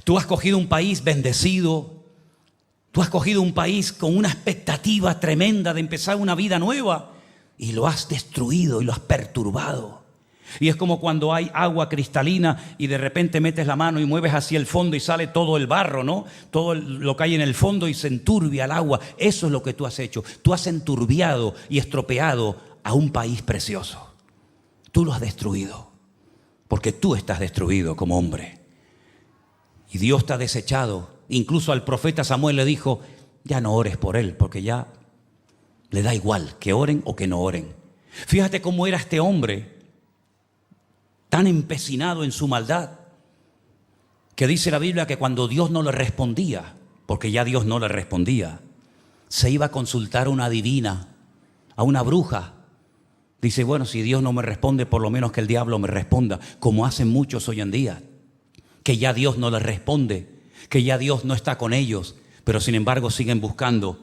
Speaker 1: Tú has cogido un país bendecido. Tú has cogido un país con una expectativa tremenda de empezar una vida nueva y lo has destruido y lo has perturbado. Y es como cuando hay agua cristalina y de repente metes la mano y mueves hacia el fondo y sale todo el barro, ¿no? Todo lo que hay en el fondo y se enturbia el agua. Eso es lo que tú has hecho. Tú has enturbiado y estropeado a un país precioso. Tú lo has destruido porque tú estás destruido como hombre. Y Dios te ha desechado. Incluso al profeta Samuel le dijo, ya no ores por él, porque ya le da igual que oren o que no oren. Fíjate cómo era este hombre, tan empecinado en su maldad, que dice la Biblia que cuando Dios no le respondía, porque ya Dios no le respondía, se iba a consultar a una adivina, a una bruja. Dice, bueno, si Dios no me responde, por lo menos que el diablo me responda, como hacen muchos hoy en día, que ya Dios no les responde, que ya Dios no está con ellos, pero sin embargo siguen buscando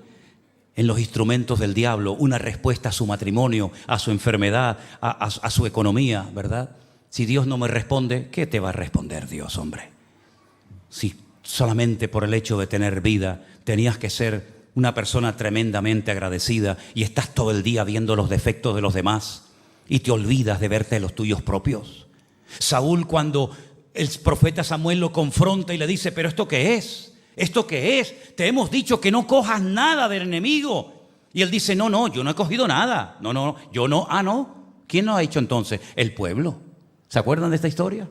Speaker 1: en los instrumentos del diablo una respuesta a su matrimonio, a su enfermedad, a su economía, ¿verdad? Si Dios no me responde, ¿qué te va a responder Dios, hombre? Si solamente por el hecho de tener vida tenías que ser una persona tremendamente agradecida y estás todo el día viendo los defectos de los demás y te olvidas de verte los tuyos propios. Saúl, cuando el profeta Samuel lo confronta y le dice, pero ¿esto qué es? ¿Esto qué es? Te hemos dicho que no cojas nada del enemigo. Y él dice, no, yo no he cogido nada. No, yo no. Ah, no. ¿Quién lo ha hecho entonces? El pueblo. ¿Se acuerdan de esta historia?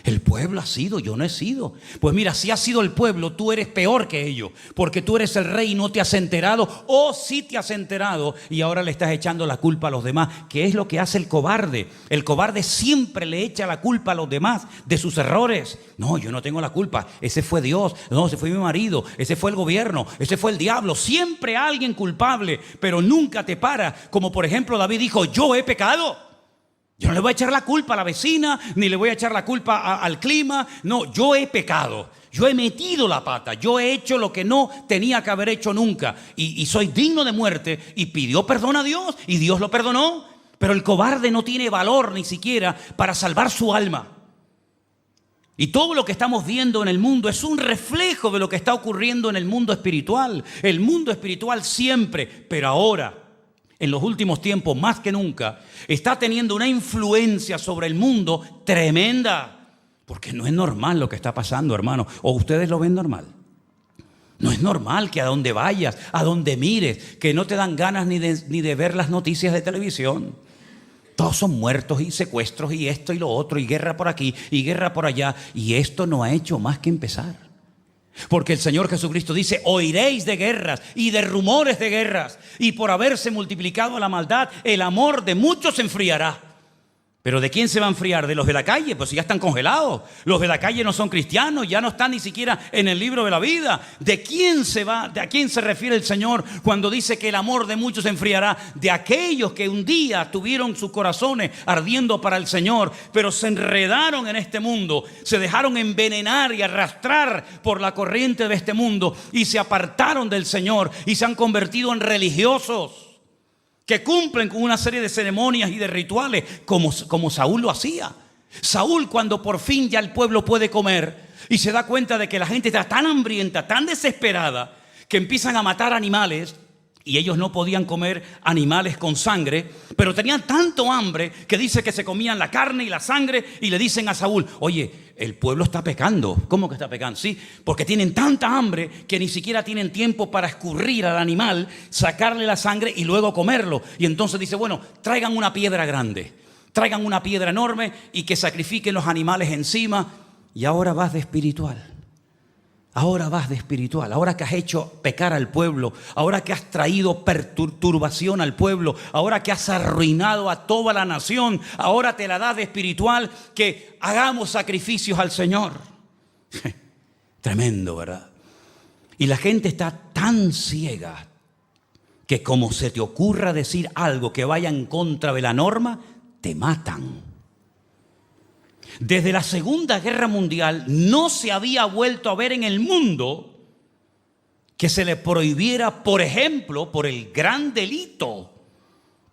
Speaker 1: El pueblo ha sido, yo no he sido. Pues mira, si ha sido el pueblo, tú eres peor que ellos, porque tú eres el rey y no te has enterado, o sí te has enterado y ahora le estás echando la culpa a los demás, que es lo que hace el cobarde. El cobarde siempre le echa la culpa a los demás de sus errores. No, yo no tengo la culpa, ese fue Dios, no, ese fue mi marido, ese fue el gobierno, ese fue el diablo. Siempre alguien culpable, pero nunca te para. Como por ejemplo David dijo, yo he pecado. Yo no le voy a echar la culpa a la vecina, ni le voy a echar la culpa al clima. No, yo he pecado, yo he metido la pata, yo he hecho lo que no tenía que haber hecho nunca. Y soy digno de muerte, y pidió perdón a Dios, y Dios lo perdonó. Pero el cobarde no tiene valor ni siquiera para salvar su alma. Y todo lo que estamos viendo en el mundo es un reflejo de lo que está ocurriendo en el mundo espiritual. El mundo espiritual siempre, pero ahora, en los últimos tiempos, más que nunca, está teniendo una influencia sobre el mundo tremenda. Porque no es normal lo que está pasando, hermano. ¿O ustedes lo ven normal? No es normal que a donde vayas, a donde mires, que no te dan ganas ni de ver las noticias de televisión. Todos son muertos y secuestros y esto y lo otro y guerra por aquí y guerra por allá. Y esto no ha hecho más que empezar. Porque el Señor Jesucristo dice: oiréis de guerras y de rumores de guerras, y por haberse multiplicado la maldad, el amor de muchos se enfriará. ¿Pero de quién se va a enfriar? ¿De los de la calle? Pues ya están congelados. Los de la calle no son cristianos, ya no están ni siquiera en el libro de la vida. ¿De quién se va? ¿De a quién se refiere el Señor cuando dice que el amor de muchos se enfriará? De aquellos que un día tuvieron sus corazones ardiendo para el Señor, pero se enredaron en este mundo, se dejaron envenenar y arrastrar por la corriente de este mundo y se apartaron del Señor y se han convertido en religiosos que cumplen con una serie de ceremonias y de rituales, como Saúl lo hacía. Saúl, cuando por fin ya el pueblo puede comer y se da cuenta de que la gente está tan hambrienta, tan desesperada, que empiezan a matar animales, y ellos no podían comer animales con sangre, pero tenían tanto hambre que dice que se comían la carne y la sangre, y le dicen a Saúl: oye, el pueblo está pecando. ¿Cómo que está pecando? Sí, porque tienen tanta hambre que ni siquiera tienen tiempo para escurrir al animal, sacarle la sangre y luego comerlo. Y entonces dice: bueno, traigan una piedra grande, traigan una piedra enorme y que sacrifiquen los animales encima. Y ahora vas de espiritual. Ahora vas de espiritual, ahora que has hecho pecar al pueblo, ahora que has traído perturbación al pueblo, ahora que has arruinado a toda la nación, ahora te la das de espiritual, que hagamos sacrificios al Señor. Tremendo, ¿verdad? Y la gente está tan ciega que como se te ocurra decir algo que vaya en contra de la norma, te matan. Desde la Segunda Guerra Mundial no se había vuelto a ver en el mundo que se le prohibiera, por ejemplo, por el gran delito,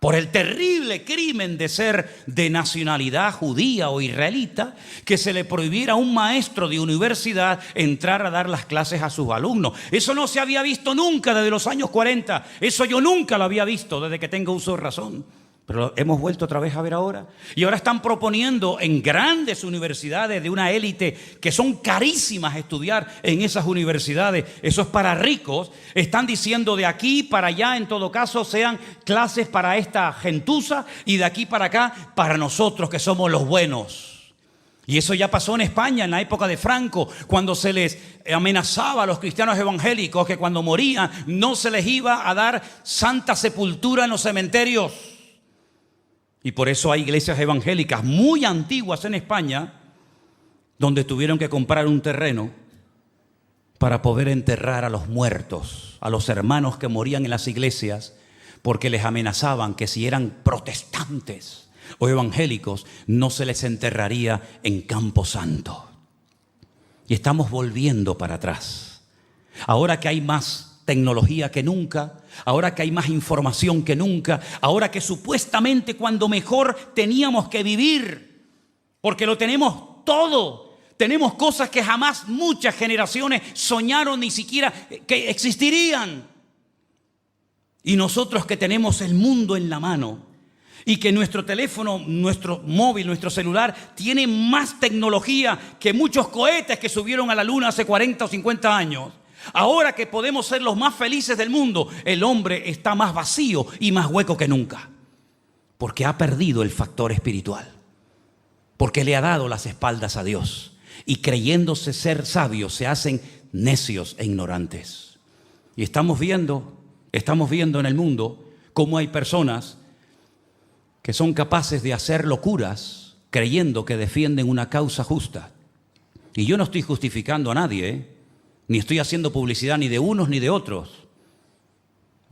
Speaker 1: por el terrible crimen de ser de nacionalidad judía o israelita, que se le prohibiera a un maestro de universidad entrar a dar las clases a sus alumnos. Eso no se había visto nunca desde los años 40. Eso yo nunca lo había visto desde que tengo uso de razón. Pero lo hemos vuelto otra vez a ver ahora. Y ahora están proponiendo en grandes universidades de una élite que son carísimas estudiar en esas universidades. Eso es para ricos. Están diciendo de aquí para allá, en todo caso, sean clases para esta gentuza, y de aquí para acá para nosotros que somos los buenos. Y eso ya pasó en España en la época de Franco, cuando se les amenazaba a los cristianos evangélicos que cuando morían no se les iba a dar santa sepultura en los cementerios. Y por eso hay iglesias evangélicas muy antiguas en España donde tuvieron que comprar un terreno para poder enterrar a los muertos, a los hermanos que morían en las iglesias, porque les amenazaban que si eran protestantes o evangélicos no se les enterraría en Campo Santo. Y estamos volviendo para atrás. Ahora que hay más tecnología que nunca, ahora que hay más información que nunca, ahora que supuestamente cuando mejor teníamos que vivir, porque lo tenemos todo, tenemos cosas que jamás muchas generaciones soñaron ni siquiera que existirían. Y nosotros que tenemos el mundo en la mano y que nuestro teléfono, nuestro móvil, nuestro celular tiene más tecnología que muchos cohetes que subieron a la luna hace 40 o 50 años. Ahora que podemos ser los más felices del mundo, el hombre está más vacío y más hueco que nunca. Porque ha perdido el factor espiritual. Porque le ha dado las espaldas a Dios. Y creyéndose ser sabios, se hacen necios e ignorantes. Y estamos viendo en el mundo cómo hay personas que son capaces de hacer locuras creyendo que defienden una causa justa. Y yo no estoy justificando a nadie, ni estoy haciendo publicidad ni de unos ni de otros.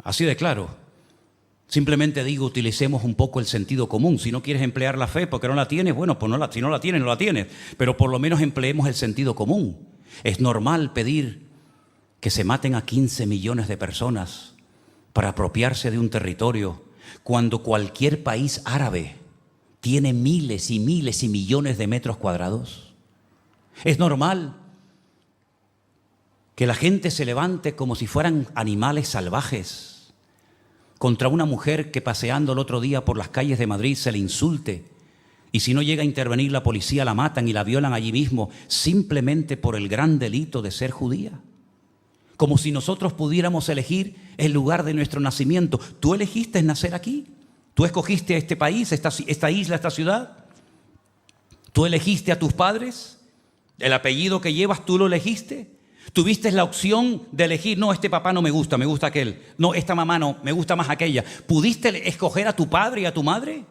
Speaker 1: Así de claro. Simplemente digo, utilicemos un poco el sentido común. Si no quieres emplear la fe porque no la tienes, bueno, pues si no la tienes, no la tienes. Pero por lo menos empleemos el sentido común. Es normal pedir que se maten a 15 millones de personas para apropiarse de un territorio cuando cualquier país árabe tiene miles y miles y millones de metros cuadrados. Es normal que la gente se levante como si fueran animales salvajes contra una mujer que paseando el otro día por las calles de Madrid se le insulte, y si no llega a intervenir la policía la matan y la violan allí mismo simplemente por el gran delito de ser judía. como si nosotros pudiéramos elegir el lugar de nuestro nacimiento. ¿Tú elegiste nacer aquí? ¿Tú escogiste este país, esta isla, esta ciudad? ¿Tú elegiste a tus padres? ¿El apellido que llevas tú lo elegiste? ¿Tuviste la opción de elegir, no, este papá no me gusta aquel? No, esta mamá no, me gusta más aquella. ¿Pudiste escoger a tu padre y a tu madre?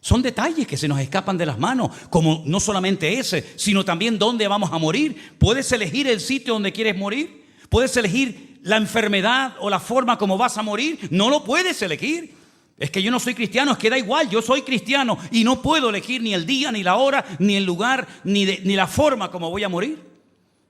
Speaker 1: Son detalles que se nos escapan de las manos, como no solamente ese, sino también dónde vamos a morir. ¿Puedes elegir el sitio donde quieres morir? ¿Puedes elegir la enfermedad o la forma como vas a morir? No lo puedes elegir. Es que yo no soy cristiano, es que da igual, yo soy cristiano y no puedo elegir ni el día, ni la hora, ni el lugar, ni la forma como voy a morir.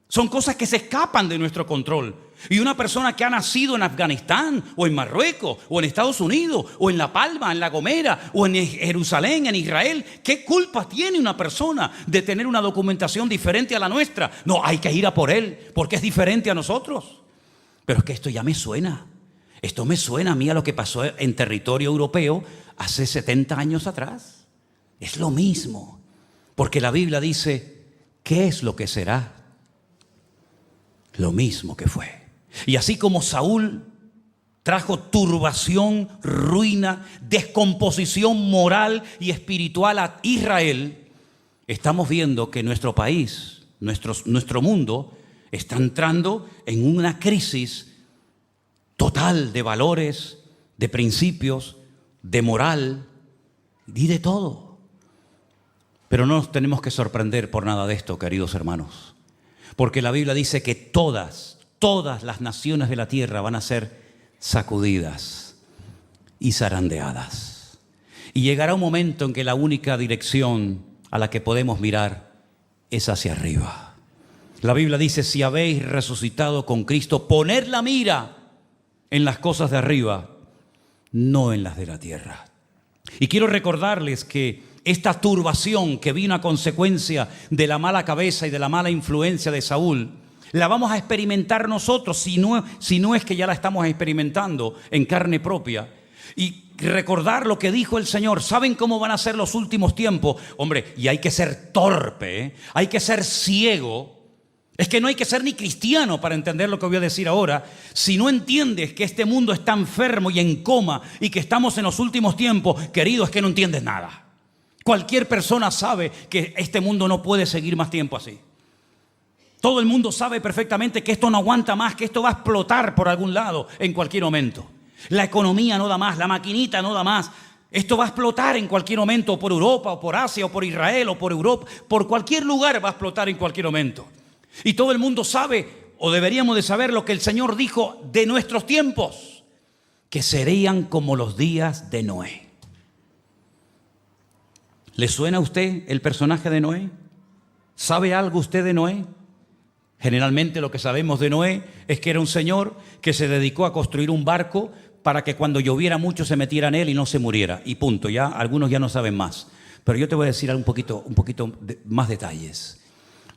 Speaker 1: Son cosas que se escapan de nuestro control. Y una persona que ha nacido en Afganistán, o en Marruecos, o en Estados Unidos, o en La Palma, en La Gomera, o en Jerusalén, en Israel, ¿qué culpa tiene una persona de tener una documentación diferente a la nuestra? No, hay que ir a por él, porque es diferente a nosotros. Pero es que esto ya me suena. Esto me suena a mí a lo que pasó en territorio europeo hace 70 años atrás. Es lo mismo. Porque la Biblia dice, ¿qué es lo que será? Lo mismo que fue. Y así como Saúl trajo turbación, ruina, descomposición moral y espiritual a Israel, estamos viendo que nuestro país, nuestro mundo, está entrando en una crisis total de valores, de principios, de moral y de todo. Pero no nos tenemos que sorprender por nada de esto, queridos hermanos. Porque la Biblia dice que todas las naciones de la tierra van a ser sacudidas y zarandeadas. Y llegará un momento en que la única dirección a la que podemos mirar es hacia arriba. La Biblia dice, si habéis resucitado con Cristo, poned la mira en las cosas de arriba, no en las de la tierra. Y quiero recordarles que esta turbación que vino a consecuencia de la mala cabeza y de la mala influencia de Saúl, la vamos a experimentar nosotros, si no es que ya la estamos experimentando en carne propia. Y recordar lo que dijo el Señor. ¿Saben cómo van a ser los últimos tiempos? Hombre, y hay que ser torpe, hay que ser ciego. Es que no hay que ser ni cristiano para entender lo que voy a decir ahora. Si no entiendes que este mundo está enfermo y en coma y que estamos en los últimos tiempos, querido, es que no entiendes nada. Cualquier persona sabe que este mundo no puede seguir más tiempo así. Todo el mundo sabe perfectamente que esto no aguanta más, que esto va a explotar por algún lado en cualquier momento. La economía no da más, la maquinita no da más. Esto va a explotar en cualquier momento por Europa o por Asia o por Israel o por Europa. Por cualquier lugar va a explotar en cualquier momento. Y todo el mundo sabe, o deberíamos de saber, lo que el Señor dijo de nuestros tiempos, que serían como los días de Noé. ¿Le suena a usted el personaje de Noé? ¿Sabe algo usted de Noé? Generalmente lo que sabemos de Noé es que era un señor que se dedicó a construir un barco para que cuando lloviera mucho se metiera en él y no se muriera. Y punto, ya algunos ya no saben más. Pero yo te voy a decir un poquito más detalles.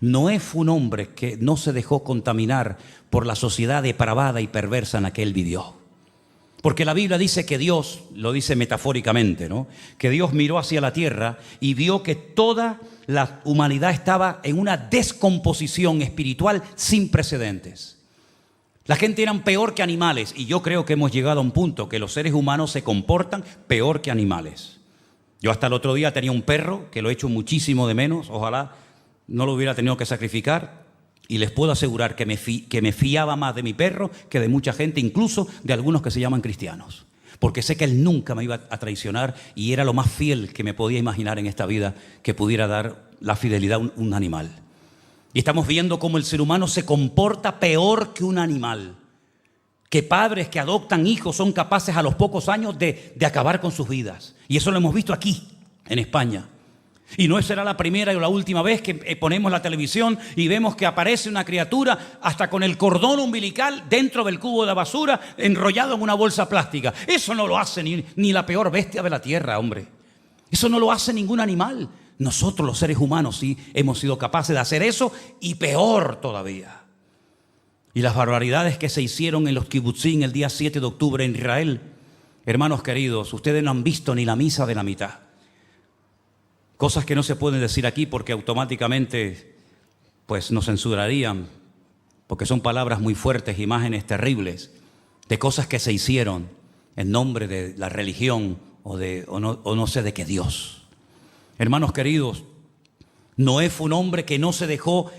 Speaker 1: Noé fue un hombre que no se dejó contaminar por la sociedad depravada y perversa en la que él vivió. Porque la Biblia dice que Dios, lo dice metafóricamente, ¿no?, que Dios miró hacia la tierra y vio que toda la humanidad estaba en una descomposición espiritual sin precedentes. La gente eran peor que animales, y yo creo que hemos llegado a un punto que los seres humanos se comportan peor que animales. Yo hasta el otro día tenía un perro que lo echo muchísimo de menos, ojalá no lo hubiera tenido que sacrificar. Y les puedo asegurar que me fiaba más de mi perro que de mucha gente, incluso de algunos que se llaman cristianos. Porque sé que él nunca me iba a traicionar y era lo más fiel que me podía imaginar en esta vida que pudiera dar la fidelidad a un animal. Y estamos viendo cómo el ser humano se comporta peor que un animal. Que padres que adoptan hijos son capaces a los pocos años de acabar con sus vidas. Y eso lo hemos visto aquí, en España. Y no será la primera o la última vez que ponemos la televisión y vemos que aparece una criatura hasta con el cordón umbilical dentro del cubo de basura enrollado en una bolsa plástica. Eso no lo hace ni la peor bestia de la tierra, hombre. Eso no lo hace ningún animal. Nosotros los seres humanos sí hemos sido capaces de hacer eso y peor todavía. Y las barbaridades que se hicieron en los kibutzim el día 7 de octubre en Israel. Hermanos queridos, ustedes no han visto ni la misa de la mitad. Cosas que no se pueden decir aquí porque automáticamente pues nos censurarían. porque son palabras muy fuertes, imágenes terribles, de cosas que se hicieron en nombre de la religión o no sé de qué Dios. Hermanos queridos, Noé fue un hombre que no se dejó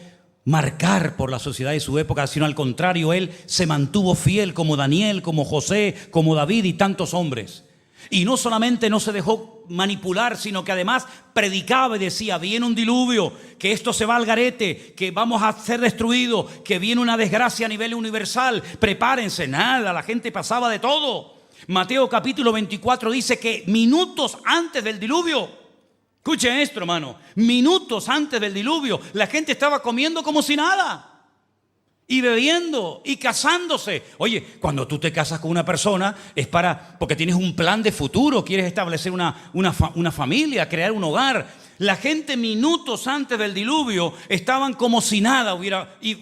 Speaker 1: marcar por la sociedad de su época, sino al contrario, él se mantuvo fiel como Daniel, como José, como David y tantos hombres. Y no solamente no se dejó manipular, sino que además predicaba y decía: viene un diluvio, que esto se va al garete, que vamos a ser destruidos, que viene una desgracia a nivel universal, prepárense. Nada, la gente pasaba de todo. Mateo capítulo 24 dice que minutos antes del diluvio, escuchen esto, hermano, minutos antes del diluvio, la gente estaba comiendo como si nada, y bebiendo y casándose. Oye, cuando tú te casas con una persona es porque tienes un plan de futuro, quieres establecer una familia, crear un hogar. La gente minutos antes del diluvio estaban como si nada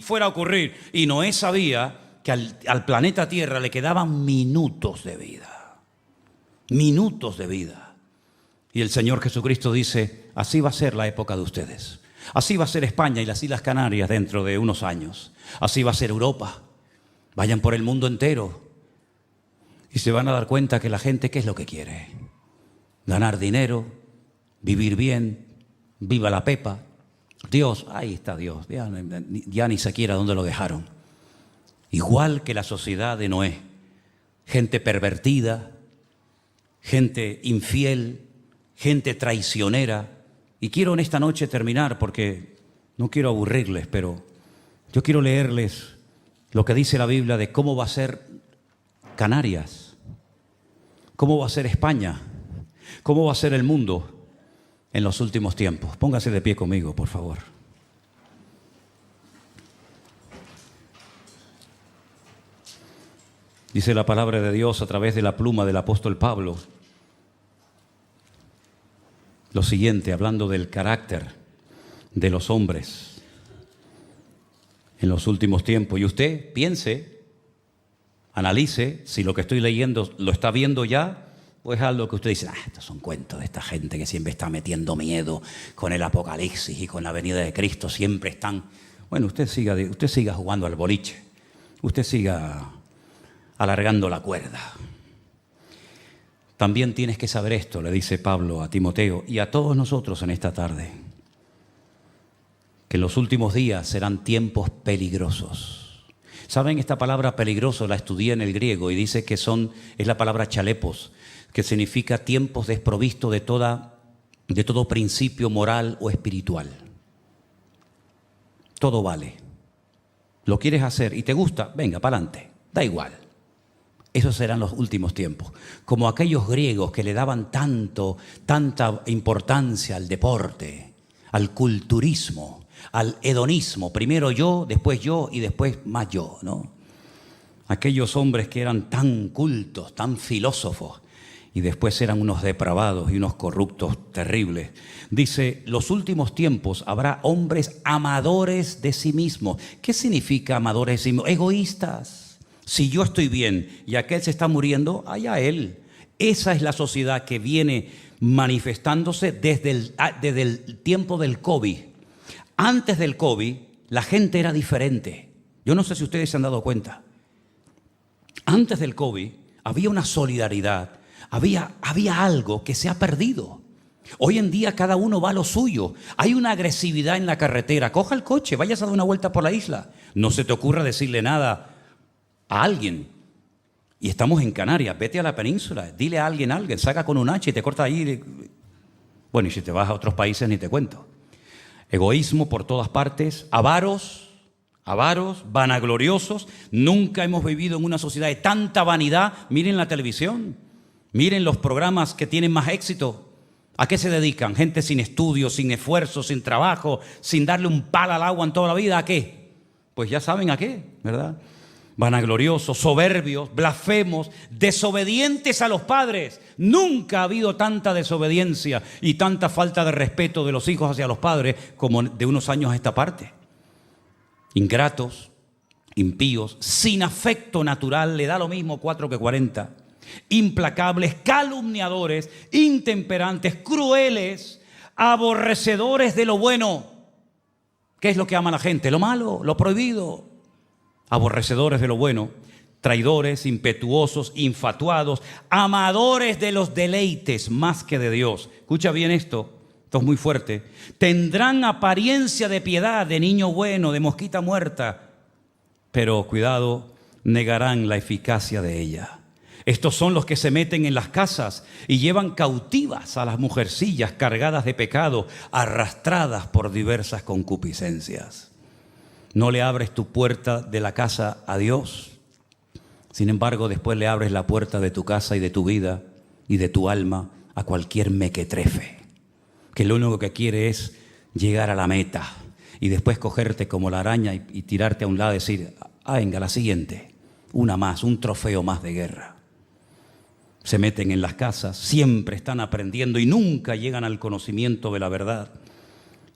Speaker 1: fuera a ocurrir. Y Noé sabía que al planeta Tierra le quedaban minutos de vida. Minutos de vida. Y el Señor Jesucristo dice: así va a ser la época de ustedes. Así va a ser España y las Islas Canarias dentro de unos años. Así va a ser Europa. Vayan por el mundo entero y se van a dar cuenta que la gente, ¿qué es lo que quiere? Ganar dinero, vivir bien, viva la pepa. Dios, ahí está Dios, ya ni siquiera dónde lo dejaron. Igual que la sociedad de Noé. Gente pervertida, gente infiel, gente traicionera. Y quiero en esta noche terminar, porque no quiero aburrirles, pero yo quiero leerles lo que dice la Biblia de cómo va a ser Canarias, cómo va a ser España, cómo va a ser el mundo en los últimos tiempos. Póngase de pie conmigo, por favor. Dice la palabra de Dios a través de la pluma del apóstol Pablo lo siguiente, hablando del carácter de los hombres en los últimos tiempos. Y usted piense, analice si lo que estoy leyendo lo está viendo ya, o es algo que usted dice: estos son cuentos de esta gente que siempre está metiendo miedo con el Apocalipsis y con la venida de Cristo. Siempre están. Bueno, usted siga jugando al boliche, usted siga alargando la cuerda. También tienes que saber esto, le dice Pablo a Timoteo y a todos nosotros en esta tarde, que en los últimos días serán tiempos peligrosos. ¿Saben? Esta palabra peligroso la estudié en el griego y dice que es la palabra chalepos, que significa tiempos desprovistos de todo principio moral o espiritual. Todo vale. Lo quieres hacer y te gusta, venga, para adelante, da igual. Esos serán los últimos tiempos. Como aquellos griegos que le daban tanta importancia al deporte, al culturismo, al hedonismo. Primero yo y después más yo, ¿no? Aquellos hombres que eran tan cultos, tan filósofos, y después eran unos depravados y unos corruptos terribles. Dice: los últimos tiempos habrá hombres amadores de sí mismos. ¿Qué significa amadores de sí mismos? Egoístas. Si yo estoy bien y aquel se está muriendo, allá él. Esa es la sociedad que viene manifestándose desde el tiempo del COVID. Antes del COVID, la gente era diferente. Yo no sé si ustedes se han dado cuenta. Antes del COVID, había una solidaridad, había algo que se ha perdido. Hoy en día cada uno va a lo suyo. Hay una agresividad en la carretera. Coja el coche, vayas a dar una vuelta por la isla. No se te ocurra decirle nada a alguien. Y estamos en Canarias, vete a la península, dile a alguien, saca con un hacha y te corta ahí. Bueno, y si te vas a otros países ni te cuento. Egoísmo por todas partes, avaros, vanagloriosos. Nunca hemos vivido en una sociedad de tanta vanidad. Miren la televisión, miren los programas que tienen más éxito. ¿A qué se dedican? Gente sin estudio, sin esfuerzo, sin trabajo, sin darle un palo al agua en toda la vida. ¿A qué? Pues ya saben a qué, ¿verdad? Vanagloriosos, soberbios, blasfemos, desobedientes a los padres. Nunca ha habido tanta desobediencia y tanta falta de respeto de los hijos hacia los padres como de unos años a esta parte. Ingratos, impíos, sin afecto natural, le da lo mismo 4 que 40. Implacables, calumniadores, intemperantes, crueles, aborrecedores de lo bueno. ¿Qué es lo que ama la gente? Lo malo, lo prohibido. aborrecedores de lo bueno, traidores, impetuosos, infatuados, amadores de los deleites más que de Dios. Escucha bien esto es muy fuerte. Tendrán apariencia de piedad, de niño bueno, de mosquita muerta, pero cuidado, negarán la eficacia de ella. Estos son los que se meten en las casas y llevan cautivas a las mujercillas cargadas de pecado, arrastradas por diversas concupiscencias. No le abres tu puerta de la casa a Dios. Sin embargo, después le abres la puerta de tu casa y de tu vida y de tu alma a cualquier mequetrefe, que lo único que quiere es llegar a la meta y después cogerte como la araña y tirarte a un lado y decir, venga, la siguiente, una más, un trofeo más de guerra. Se meten en las casas, siempre están aprendiendo y nunca llegan al conocimiento de la verdad.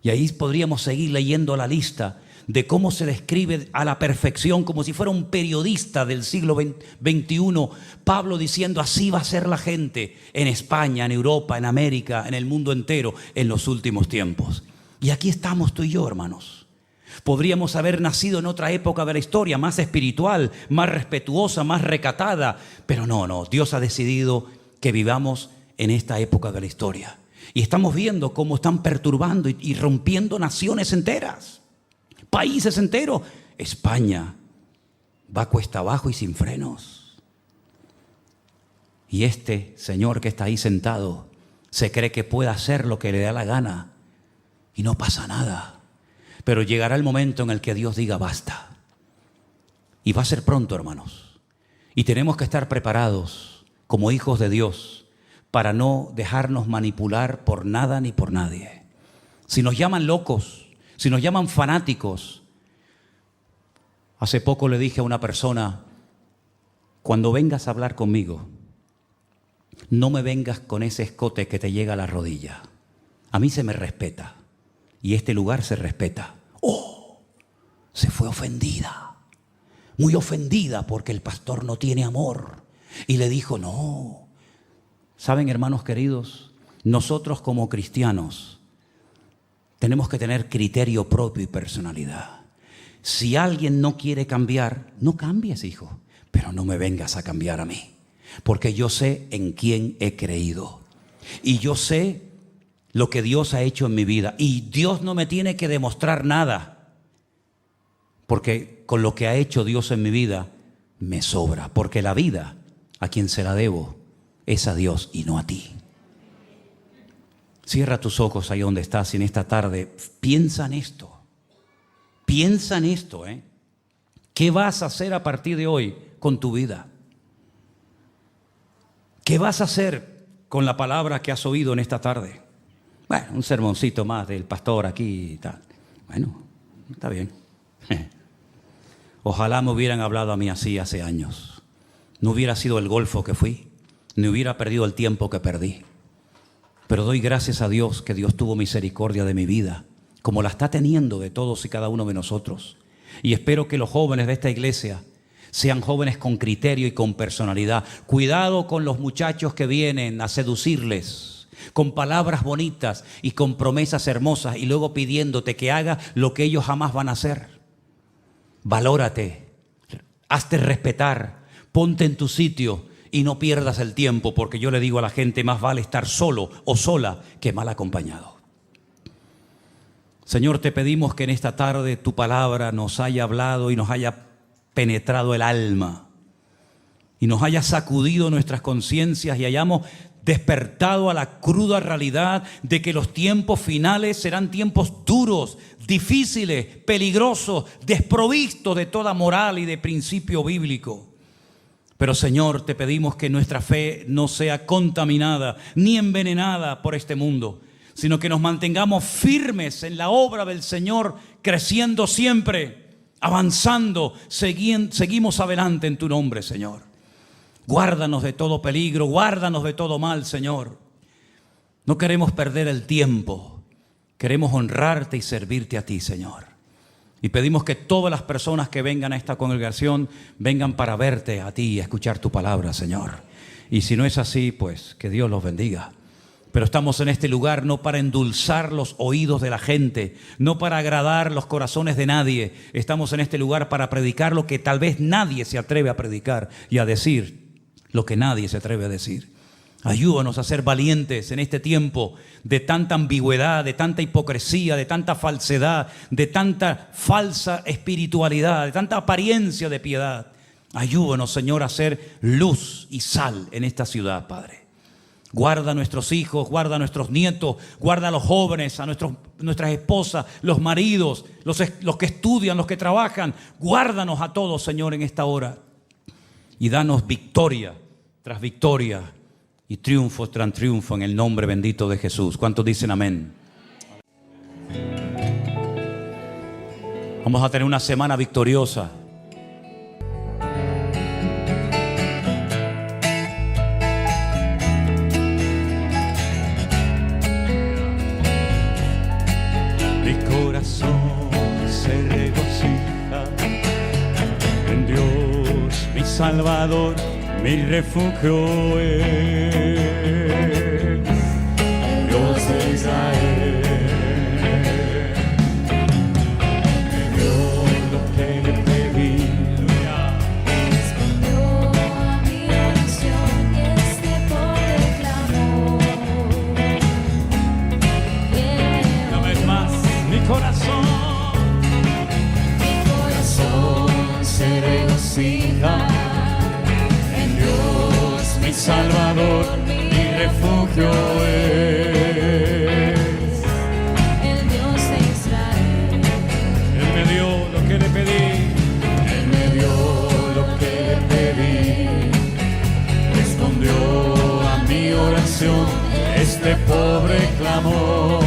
Speaker 1: Y ahí podríamos seguir leyendo la lista de cómo se describe a la perfección, como si fuera un periodista del siglo XXI, Pablo diciendo, así va a ser la gente en España, en Europa, en América, en el mundo entero, en los últimos tiempos. Y aquí estamos tú y yo, hermanos. Podríamos haber nacido en otra época de la historia, más espiritual, más respetuosa, más recatada, pero no, Dios ha decidido que vivamos en esta época de la historia. Y estamos viendo cómo están perturbando y rompiendo naciones enteras. Países enteros. España va cuesta abajo y sin frenos. Y este señor que está ahí sentado se cree que puede hacer lo que le da la gana y no pasa nada. Pero llegará el momento en el que Dios diga basta. Y va a ser pronto, hermanos. Y tenemos que estar preparados como hijos de Dios para no dejarnos manipular por nada ni por nadie. Si nos llaman locos, si nos llaman fanáticos. Hace poco le dije a una persona, cuando vengas a hablar conmigo, no me vengas con ese escote que te llega a la rodilla. A mí se me respeta y este lugar se respeta. ¡Oh! Se fue ofendida, muy ofendida porque el pastor no tiene amor. Y le dijo, no. ¿Saben, hermanos queridos? Nosotros como cristianos tenemos que tener criterio propio y personalidad. Si alguien no quiere cambiar, no cambies, hijo, pero no me vengas a cambiar a mí, porque yo sé en quién he creído y yo sé lo que Dios ha hecho en mi vida y Dios no me tiene que demostrar nada, porque con lo que ha hecho Dios en mi vida me sobra, porque la vida a quien se la debo es a Dios y no a ti. Cierra tus ojos ahí donde estás y en esta tarde piensa en esto. Piensa en esto, ¿eh? ¿Qué vas a hacer a partir de hoy con tu vida? ¿Qué vas a hacer con la palabra que has oído en esta tarde? Bueno, un sermoncito más del pastor aquí y tal. Bueno, está bien. Ojalá me hubieran hablado a mí así hace años. No hubiera sido el golfo que fui, ni hubiera perdido el tiempo que perdí. Pero doy gracias a Dios que Dios tuvo misericordia de mi vida, como la está teniendo de todos y cada uno de nosotros. Y espero que los jóvenes de esta iglesia sean jóvenes con criterio y con personalidad. Cuidado con los muchachos que vienen a seducirles con palabras bonitas y con promesas hermosas y luego pidiéndote que hagas lo que ellos jamás van a hacer. Valórate, hazte respetar, ponte en tu sitio. Y no pierdas el tiempo, porque yo le digo a la gente, más vale estar solo o sola que mal acompañado. Señor, te pedimos que en esta tarde tu palabra nos haya hablado y nos haya penetrado el alma y nos haya sacudido nuestras conciencias y hayamos despertado a la cruda realidad de que los tiempos finales serán tiempos duros, difíciles, peligrosos, desprovistos de toda moral y de principio bíblico. Pero Señor, te pedimos que nuestra fe no sea contaminada ni envenenada por este mundo, sino que nos mantengamos firmes en la obra del Señor, creciendo siempre, avanzando, seguimos adelante en tu nombre, Señor. Guárdanos de todo peligro, guárdanos de todo mal, Señor. No queremos perder el tiempo, queremos honrarte y servirte a ti, Señor. Y pedimos que todas las personas que vengan a esta congregación vengan para verte a ti y a escuchar tu palabra, Señor. Y si no es así, pues que Dios los bendiga. Pero estamos en este lugar no para endulzar los oídos de la gente, no para agradar los corazones de nadie. Estamos en este lugar para predicar lo que tal vez nadie se atreve a predicar y a decir lo que nadie se atreve a decir. Ayúdanos a ser valientes en este tiempo de tanta ambigüedad, de tanta hipocresía, de tanta falsedad, de tanta falsa espiritualidad, de tanta apariencia de piedad. Ayúdanos, Señor, a ser luz y sal en esta ciudad, Padre. Guarda a nuestros hijos, guarda a nuestros nietos, guarda a los jóvenes, a nuestras esposas, los maridos, los que estudian, los que trabajan. Guárdanos a todos, Señor, en esta hora. Y danos victoria tras victoria y triunfo tras triunfo en el nombre bendito de Jesús. ¿Cuántos dicen amén? Vamos a tener una semana victoriosa.
Speaker 2: Se regocija en Dios, mi Salvador, mi refugio es Dios de Israel. Me dio lo que le pedí,
Speaker 3: respondió a mi oración y este pobre clamor.
Speaker 2: una vez más, mi corazón se regocija en Dios, mi Salvador, mi refugio es
Speaker 3: El Dios de Israel.
Speaker 2: Él me dio lo que le pedí, Él me dio lo que le pedí, respondió a mi oración este pobre clamor.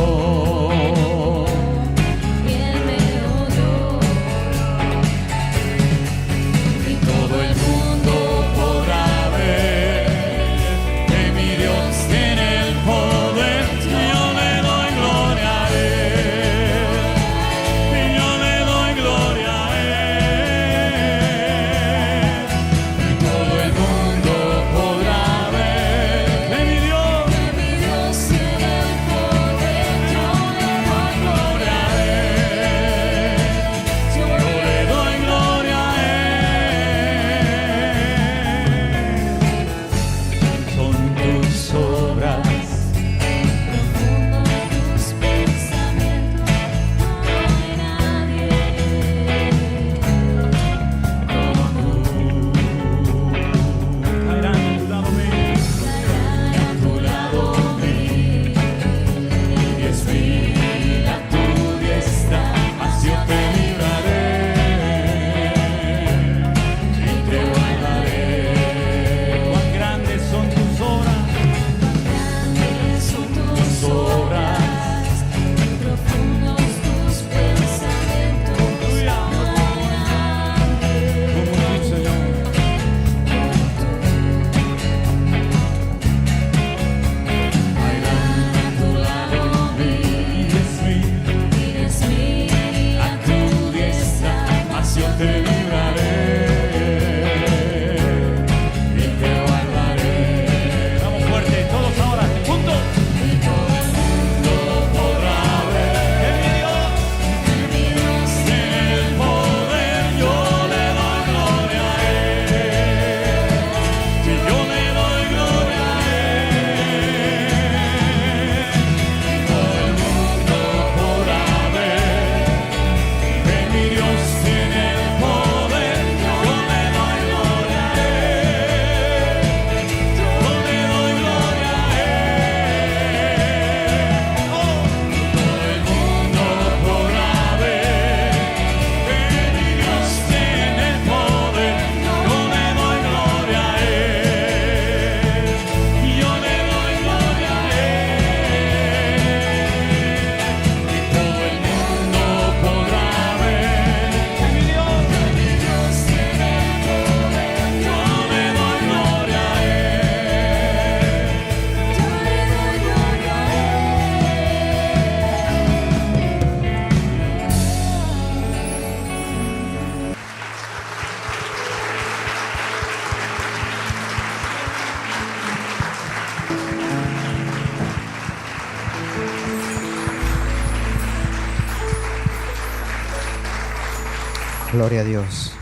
Speaker 4: Gloria a Dios.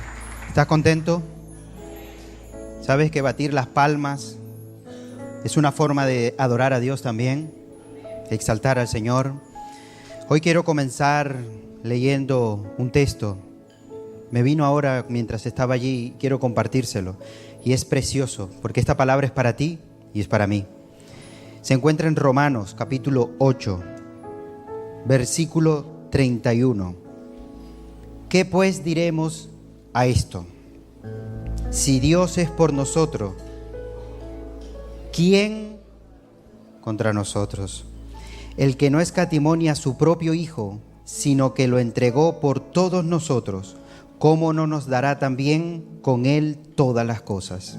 Speaker 4: ¿Estás contento? ¿Sabes que batir las palmas es una forma de adorar a Dios también? De exaltar al Señor. Hoy quiero comenzar leyendo un texto. Me vino ahora mientras estaba allí, quiero compartírselo. Y es precioso, porque esta palabra es para ti y es para mí. Se encuentra en Romanos, capítulo 8, versículo 31. ¿Qué pues diremos a esto? Si Dios es por nosotros, ¿quién contra nosotros? El que no escatimó a su propio Hijo, sino que lo entregó por todos nosotros, ¿cómo no nos dará también con Él todas las cosas?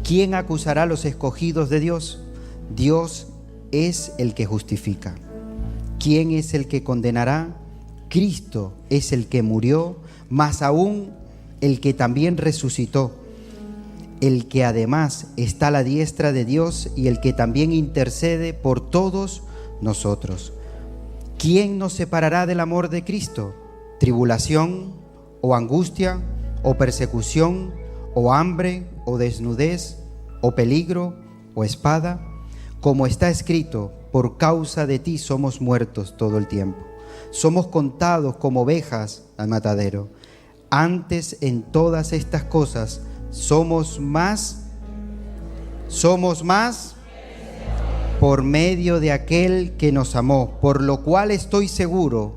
Speaker 4: ¿Quién acusará a los escogidos de Dios? Dios es el que justifica. ¿Quién es el que condenará? Cristo es el que murió, más aún el que también resucitó, el que además está a la diestra de Dios y el que también intercede por todos nosotros. ¿Quién nos separará del amor de Cristo? ¿Tribulación o angustia o persecución o hambre o desnudez o peligro o espada? Como está escrito, por causa de ti somos muertos todo el tiempo. Somos contados como ovejas al matadero. Antes en todas estas cosas somos más por medio de aquel que nos amó, por lo cual estoy seguro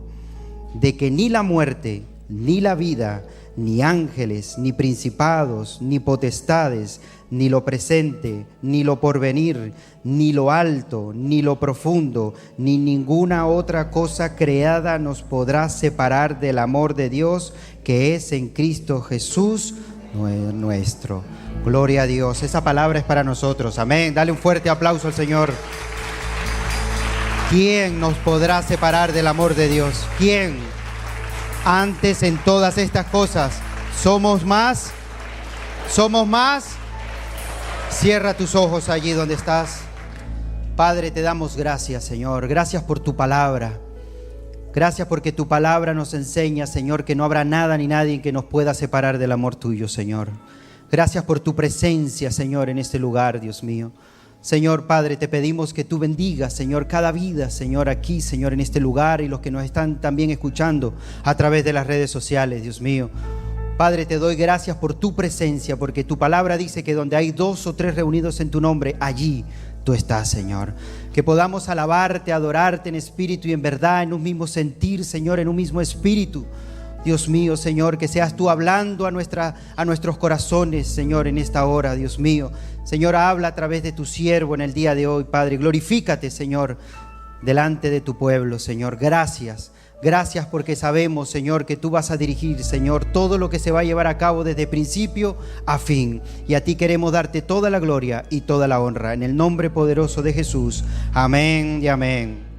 Speaker 4: de que ni la muerte, ni la vida, ni ángeles, ni principados, ni potestades, ni lo presente, ni lo porvenir, ni lo alto, ni lo profundo, ni ninguna otra cosa creada nos podrá separar del amor de Dios que es en Cristo Jesús nuestro. Gloria a Dios. Esa palabra es para nosotros. Amén. Dale un fuerte aplauso al Señor. ¿Quién nos podrá separar del amor de Dios? ¿Quién? Antes en todas estas cosas somos más. Cierra tus ojos allí donde estás. Padre, te damos gracias, Señor. Gracias por tu palabra. Gracias porque tu palabra nos enseña, Señor, que no habrá nada ni nadie que nos pueda separar del amor tuyo, Señor. Gracias por tu presencia, Señor, en este lugar, Dios mío. Señor Padre, te pedimos que tú bendigas, Señor, cada vida, Señor, aquí, Señor, en este lugar y los que nos están también escuchando a través de las redes sociales, Dios mío. Padre, te doy gracias por tu presencia, porque tu palabra dice que donde hay 2 o 3 reunidos en tu nombre, allí tú estás, Señor. Que podamos alabarte, adorarte en espíritu y en verdad, en un mismo sentir, Señor, en un mismo espíritu. Dios mío, Señor, que seas tú hablando a nuestros corazones, Señor, en esta hora, Dios mío. Señor, habla a través de tu siervo en el día de hoy, Padre. Glorifícate, Señor, delante de tu pueblo, Señor. Gracias. Gracias porque sabemos, Señor, que tú vas a dirigir, Señor, todo lo que se va a llevar a cabo desde principio a fin. Y a ti queremos darte toda la gloria y toda la honra. En el nombre poderoso de Jesús. Amén y amén.